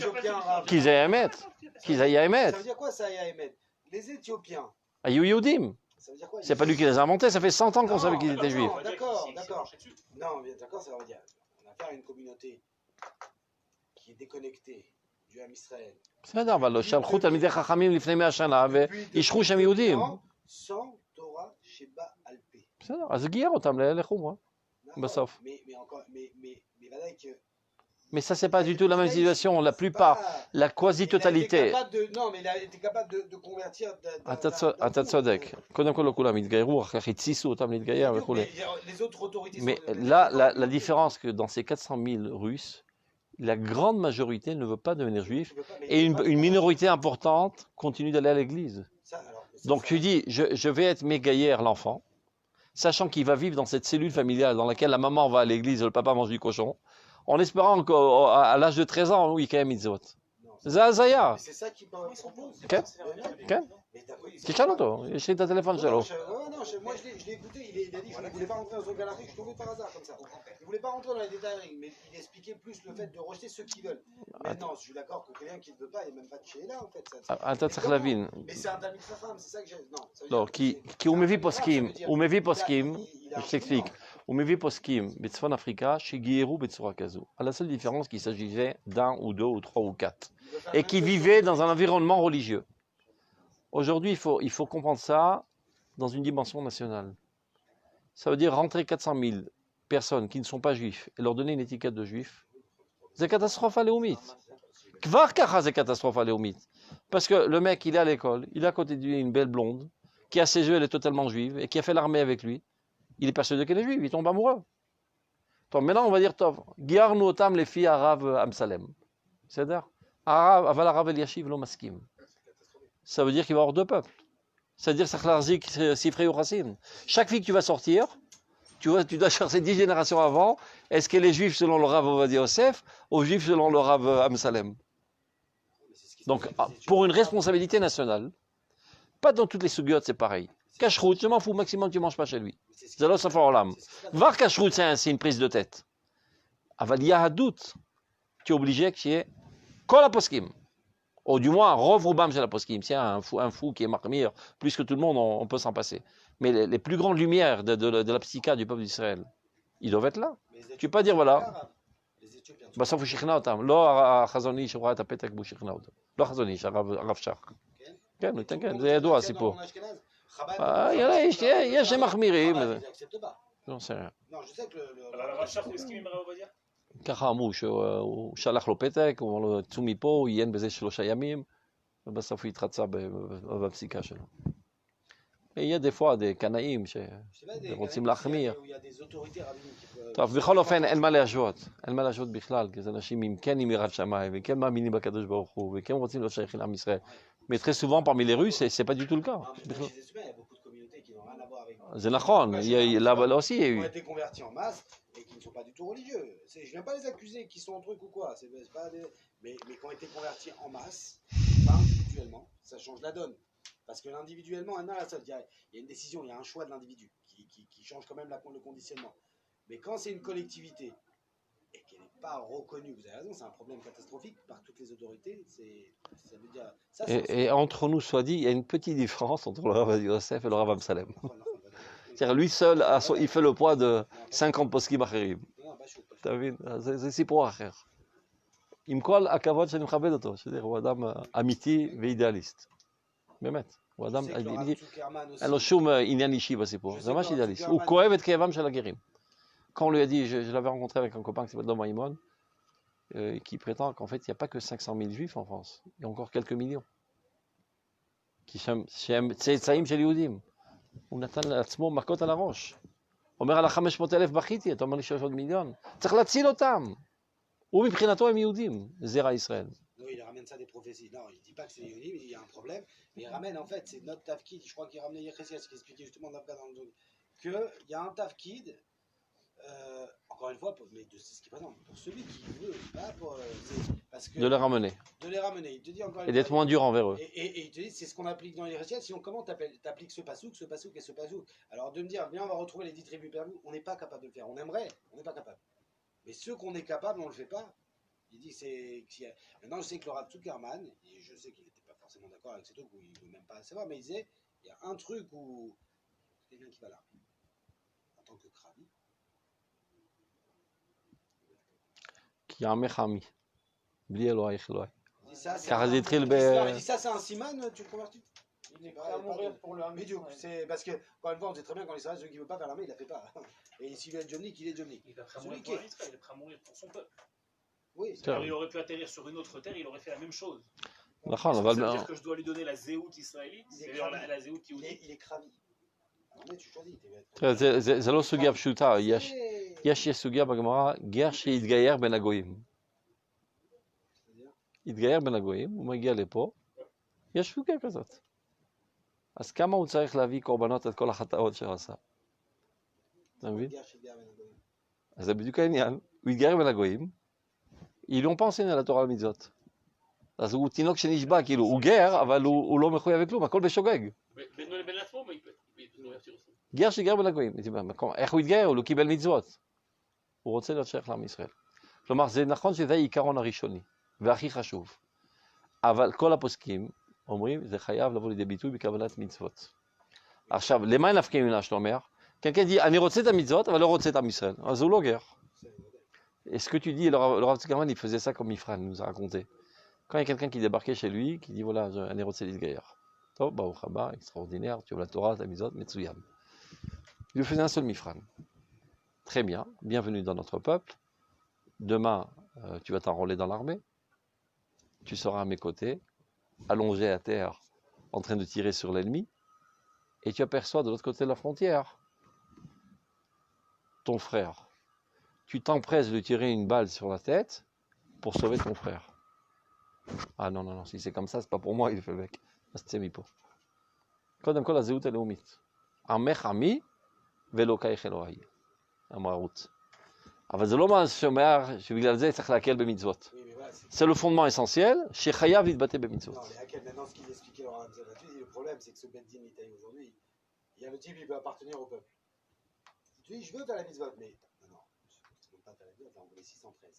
A: qu'ils aient à émettre. Qu'ils aillent à
C: Ça
A: émettre.
C: veut dire quoi ça, Yahemed? Les Éthiopiens,
A: Ayou Youdim.
C: ça veut dire quoi?
A: C'est pas lui qui les a inventés, ça fait 100 ans qu'on savait qu'ils étaient juifs.
C: D'accord. Non, mais d'accord, ça veut dire on a affaire à une communauté qui est déconnectée du Ham Israël.
A: בסדר, אבל שלחו תלמידי חכמים לפני 100 שנה ואישרו שהם יהודים.
C: Sans Torah Sheba Alpé.
A: בסדר, אז גייר אותם לחומרה. בסוף.
C: Mais ודאי que...
A: Mais ça, c'est pas du tout la même situation. La plupart, la quasi-totalité.
C: Non, mais il a été capable de convertir...
A: אתה צודק. קודם כל לא כולם התגיירו, אחר כך התסיסו אותם להתגייר וכו'.
C: Les autres autorités...
A: Mais là, la différence que dans ces 400 000 Russes, la grande majorité ne veut pas devenir juif et une minorité importante continue d'aller à l'église. Donc tu dis, je vais être mégaillère l'enfant, sachant qu'il va vivre dans cette cellule familiale dans laquelle la maman va à l'église et le papa mange du cochon, en espérant qu'à l'âge de 13 ans, oui, quand même, Mitzvot. Zaya.
C: C'est ça qu'il propose.
A: כן, כן. תשאל אותו, יש לי את הטלפון שלו.
C: Moi je l'ai écouté, il a dit qu'il ne voulais pas rentrer dans son galerie, je suis tombé par hasard comme ça. Il ne voulait pas rentrer dans les détails, mais il expliquait plus le fait de rejeter ceux qui veulent. Maintenant, je suis d'accord que quelqu'un qui ne veut pas, il n'est même pas de chez là en fait.
A: אתה צריך להבין.
C: Mais c'est un Talmid Chacham, c'est ça que j'ai...
A: לא, כי הוא מביא פוסקים, je t'explique. הוא מביא פוסקים בצפון אפריקה שגיירו בצורה כזו. À la seule différence qu'il s'agissait d'un ou deux ou trois ou quatre. Et qui vivaient dans un environnement religieux. Aujourd'hui, il faut comprendre ça dans une dimension nationale. Ça veut dire rentrer 400 000 personnes qui ne sont pas juifs et leur donner une étiquette de juif. C'est catastrophe aléomite. Kvar kacha, c'est catastrophe aléomite. Parce que le mec, il est à l'école, il a à côté de lui une belle blonde, qui à ses yeux, elle est totalement juive, et qui a fait l'armée avec lui. Il est persuadé qu'elle est juive, il tombe amoureux. Donc maintenant, on va dire, Tov, Giarnu otam les filles arabes Amsalem. C'est-à-dire, Aval Arav Eliashiv lo maskim. Ça veut dire qu'il va y avoir deux peuples. C'est-à-dire, Sifrei ou Racine. Chaque fille que tu vas sortir, tu dois chercher 10 générations avant, est-ce qu'elle est juive selon le Rav Ovadia Yosef, ou juive selon le Rav Amsalem? Donc, pour une responsabilité nationale, pas dans toutes les sougiotes, c'est pareil. Cacheroute, je m'en fous, maximum tu manges pas chez lui. Zalo Safar Olam. Var cacheroute, c'est une prise de tête. Aval Yahadout, tu es obligé qu'il y ait Kol HaPoskim. Ou du moins, Rov Rubam chez la Poskim. C'est un fou qui est marmire, plus que tout le monde, on peut s'en passer. Mais les plus grandes lumières de la psycha du peuple d'Israël, ils doivent être là. Tu peux pas dire, voilà. בסוף הוא שכנע אותם, לא החזון איש רואה את הפתק והוא שכנע אותם. לא החזון איש, הרב שך. כן, כן, זה ידוע הסיפור. יש שמחמירים. לא בסדר. ככה אמרו שהוא שלח לו פתק, הוא אמר לו צאו מפה, הוא עיין בזה 3 ימים, ובסוף הוא התחצה בפסיקה שלו. Il y a des fois des קנאים שרוצים להחמיר. טוב, בכל אופן אין מה להשוות, אין מה להשוות בכלל, כי זה אנשים עם כן עם יראת שמיים, וכן מאמינים בקדוש ברוך הוא, וכן רוצים להיות שייכים לעם ישראל. Mais très souvent parmi les Russes, c'est pas du tout le cas. C'est נכון, là aussi il y a eu.
C: Qui ont été convertis en masse et qui ne sont pas du tout religieux. Je ne viens pas les accuser qui sont un truc ou quoi, mais qui ont été convertis en masse, pas individuellement, ça change la donne. Parce que l'individuellement, il y a une décision, il y a un choix de l'individu qui change quand même le conditionnement. Mais quand c'est une collectivité et qu'elle n'est pas reconnue, vous avez raison, c'est un problème catastrophique par toutes les autorités. Ça veut dire, ça,
A: et entre nous soit dit, il y a une petite différence entre le Rav Yosef et le Rav Amsalem. C'est-à-dire lui seul, il fait le poids de 50 poskim אחרים. אתה מבין? זה סיפור אחר. עם כל הכבוד שאני מכבד אותו, הוא אדם אמיתי ואידיאליסט. באמת, הוא אדם אמיתי, אין לו שום עניין אישי בסיפור, זה ממש אידיאליסט. הוא כואב את כאבם של הגרים. Quand on lui a dit, je l'avais rencontré avec un copain qui s'appelle Dom Maïmon, qui prétend qu'en fait il n'y a pas que 500 000 juifs en France, il y a encore quelques millions. שהם צאצאים של יהודים. הוא נתן לעצמו מכות על הראש. אומר על ה-500,000 בכיתי, אתה אומר לי 600 מיליון. צריך להציל אותם. הוא מבחינתו הם יהודים, זרע ישראל.
C: Oui, il ramène ça des prophéties. Non, il ne dit pas que c'est Yoni, mais il y a un problème. Mais il ramène, en fait, c'est notre tafkid. Je crois qu'il ramenait Yechessia, ce qui expliquait justement dans le Zohar, qu'il y a un tafkid, encore une fois, mais c'est ce qui présente, pour celui qui veut, pas pour. Parce que,
A: de les ramener.
C: De les ramener. Il te dit encore une
A: et d'être moins dur envers eux.
C: Et il te dit, c'est ce qu'on applique dans les Yechessia. Sinon, comment tu appliques ce pasouk et ce pasouk? Alors, de me dire, viens, on va retrouver les 10 tribus perdues, on n'est pas capable de le faire. On aimerait, on n'est pas capable. Mais ceux qu'on est capable, on ne le fait pas. Il dit, maintenant je sais que le Rav Zuckerman, et je sais qu'il n'était pas forcément d'accord avec ce truc, où il ne veut même pas savoir, mais il disait, il y a un truc où c'est quelqu'un qui va là, en tant que Krabi.
A: Qui a un mechami. Bli Elohai Elohai.
C: Il dit ça, c'est un siman, tu le convertis?
F: Il est prêt à mourir pour le Hamitz.
C: C'est parce que, encore une fois, on sait très bien quand l'Israël, celui qui ne veut pas faire l'armée, il ne la fait pas. Et s'il veut être Jomnik, il est Jomnik.
D: Il est prêt à mourir pour l'Israël, il est prêt à mourir pour son peuple.
C: Oui,
D: il aurait pu atterrir sur une autre terre, il aurait fait la même chose.
A: Ça
D: veut dire que je dois lui donner la zéout israélite, c'est-à-dire la zéout qui
C: il est Krabi. tu choisis.
A: זה לא סוגיה פשוטה, יש סוגיה בגמרא, גר שהתגייר בין הגויים. התגייר בין הגויים, הוא מגיע לפה, יש סוגיה כזאת. אז כמה הוא צריך להביא קורבנות את כל החטאות שעשה? אתה מבין? אז זה בדיוק העניין, הוא התגייר בין הגויים, ils l'ont pas enseigné à la Torah mitzvot. אז הוא תינוק שנשבע, כאילו, הוא גר, אבל הוא לא מחויב לכלום, הכל בשוגג. גר שגר בין הגויים. איך הוא התגייר? הוא לא קיבל מצוות. הוא רוצה להיות שייך לעם ישראל. כלומר, זה נכון שזה העיקרון הראשוני, והכי חשוב. אבל כל הפוסקים אומרים, זה חייב לבוא לידי ביטוי בקבלת מצוות. עכשיו, למה נפקא מינה שאתה אומר? כן, dit, אני רוצה את המצוות, אבל לא רוצה את עם ישראל. אז הוא לא גר. Et ce que tu dis, le Rav Zuckerman, il faisait ça comme Mifran, il nous a raconté. Quand il y a quelqu'un qui débarquait chez lui, qui dit voilà, un héros de Célis Gaillard. Top, bah, au Chaba, extraordinaire, tu vois la Torah, la Mizot, Metsuyam. Il lui faisait un seul Mifran. Très bien, bienvenue dans notre peuple. Demain, tu vas t'enrôler dans l'armée. Tu seras à mes côtés, allongé à terre, en train de tirer sur l'ennemi. Et tu aperçois de l'autre côté de la frontière ton frère. Tu t'empresses de tirer une balle sur la tête pour sauver ton frère. Ah non, non, non, si c'est comme ça, c'est pas pour moi, il fait le mec. C'est mipo. קודם כל, הזהות הלאומית. עמך עמי ולא כאיך אלוהי. אמרה רות. אבל זה לא מה שאומר שבגלל זה צריך להקל במצוות. c'est le fondement essentiel. Chez Chayav Yitbate Bemitzvot.
C: Non, mais maintenant, ce qu'il expliquait dans la le problème, c'est que ce Beddin Itaï aujourd'hui, il y a le type, il veut appartenir au peuple. Tu dis, je veux faire la mitzvot, mais non, on ne veut pas faire la mitzvot, on veut les 613.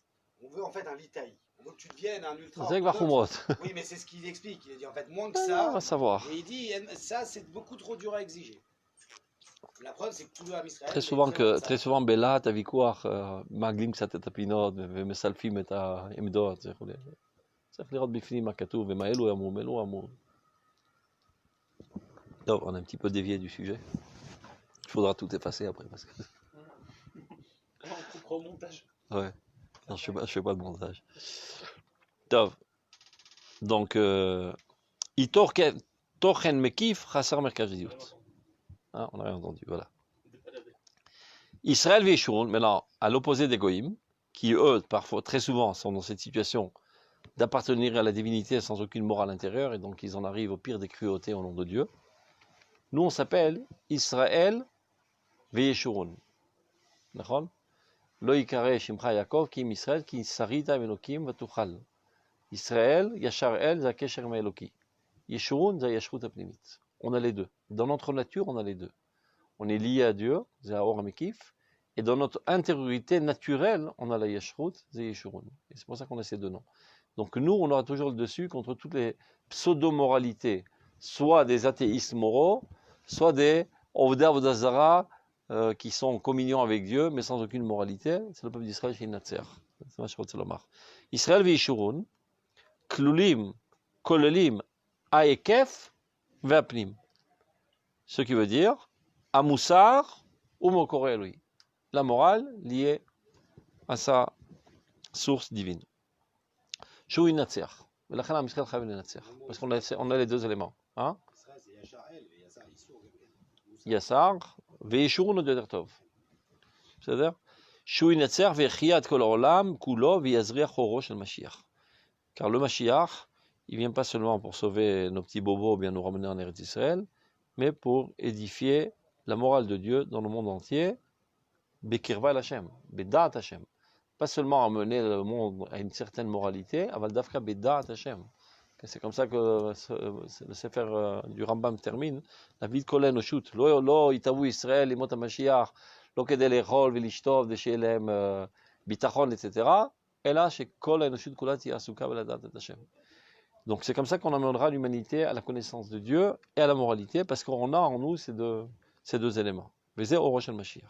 C: On veut en fait un Litaï. On veut que tu deviennes un ultra.
A: C'est avec Vachumrot.
C: Oui, mais c'est ce qu'il explique. Il dit en fait moins que
A: On
C: ça.
A: va savoir.
C: Et il dit, ça, c'est beaucoup trop dur à exiger. La preuve, c'est que tout le Ham Israël.
A: très souvent, Bella, t'as vu quoi, Maglim, ça t'a tapinot, Mesalfim, et à Emdot, צריך לראות בפנים מה כתוב, ומה אלו אמרו, אלו אמרו. טוב, on a un petit peu dévié du sujet. Il faudra tout effacer après. Parce que...
D: On coupera au montage.
A: Ouais, non, je fais pas de montage. טוב, donc, תוכן מקיף חסר מרכזיות. Ah, on n'a rien entendu, voilà. Israël Véchoun, maintenant, à l'opposé des Goïm, qui eux, parfois, très souvent, sont dans cette situation d'appartenir à la divinité sans aucune morale intérieure, et donc ils en arrivent au pire des cruautés au nom de Dieu. Nous, on s'appelle Israël Véchoun. D'accord? Lo yikare Shimcha Yaakov, Kim Israël, Ki Sarita Melokim Vatuchal. Israël, Yachar El, Zakesher Meloki. Yeshurun, Zayashrut Apnimit. On a les deux. Dans notre nature, on a les deux. On est lié à Dieu, Zahor Mekif, et dans notre intériorité naturelle, on a la Yashrut, Zayeshurun. Et c'est pour ça qu'on a ces deux noms. Donc nous, on aura toujours le dessus contre toutes les pseudo-moralités, soit des athéistes moraux, soit des Ovda Vodazara qui sont en communion avec Dieu, mais sans aucune moralité. C'est le peuple d'Israël chez Natser. C'est ce que je veux dire. Israël Vishurun, Klulim, Kolelim, Aekef, Vapnim. Ce qui veut dire Amoussar ou Mokore Eloi. La morale liée à sa source divine. Shui Natser. Parce qu'on a les deux éléments. Hein? Yassar, Veishurun Odertov. C'est-à-dire, Shui Natser, Vechiat Kol Olam, Kulo, Viazriach Horo Shel Mashiach. Car le Mashiach, il vient pas seulement pour sauver nos petits bobos, bien nous ramener en Eretz Israël, mais pour édifier la morale de Dieu dans le monde entier, Bekirva el Hashem, Bedat Hashem. Pas seulement amener le monde à une certaine moralité, Aval Dafka Bedat Hashem. C'est comme ça que le Sefer du Rambam termine. La vie de Kolen Oshut, Lo Itavu Israël, Imot HaMashiach, Lo Kedel Echol, Velishtov, Veshelem, Bitachon, etc. Et là, chez Kolen Oshut Kulati Asuka Veladat Hashem. Donc c'est comme ça qu'on amènera l'humanité à la connaissance de Dieu et à la moralité, parce qu'on a en nous ces deux éléments. Vezé au Rosh Mashiach.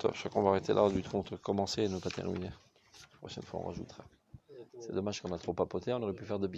A: Je crois qu'on va arrêter là, du coup, entre commencer et ne pas terminer. La prochaine fois, on rajoutera. C'est dommage qu'on a trop papoté, on aurait pu faire de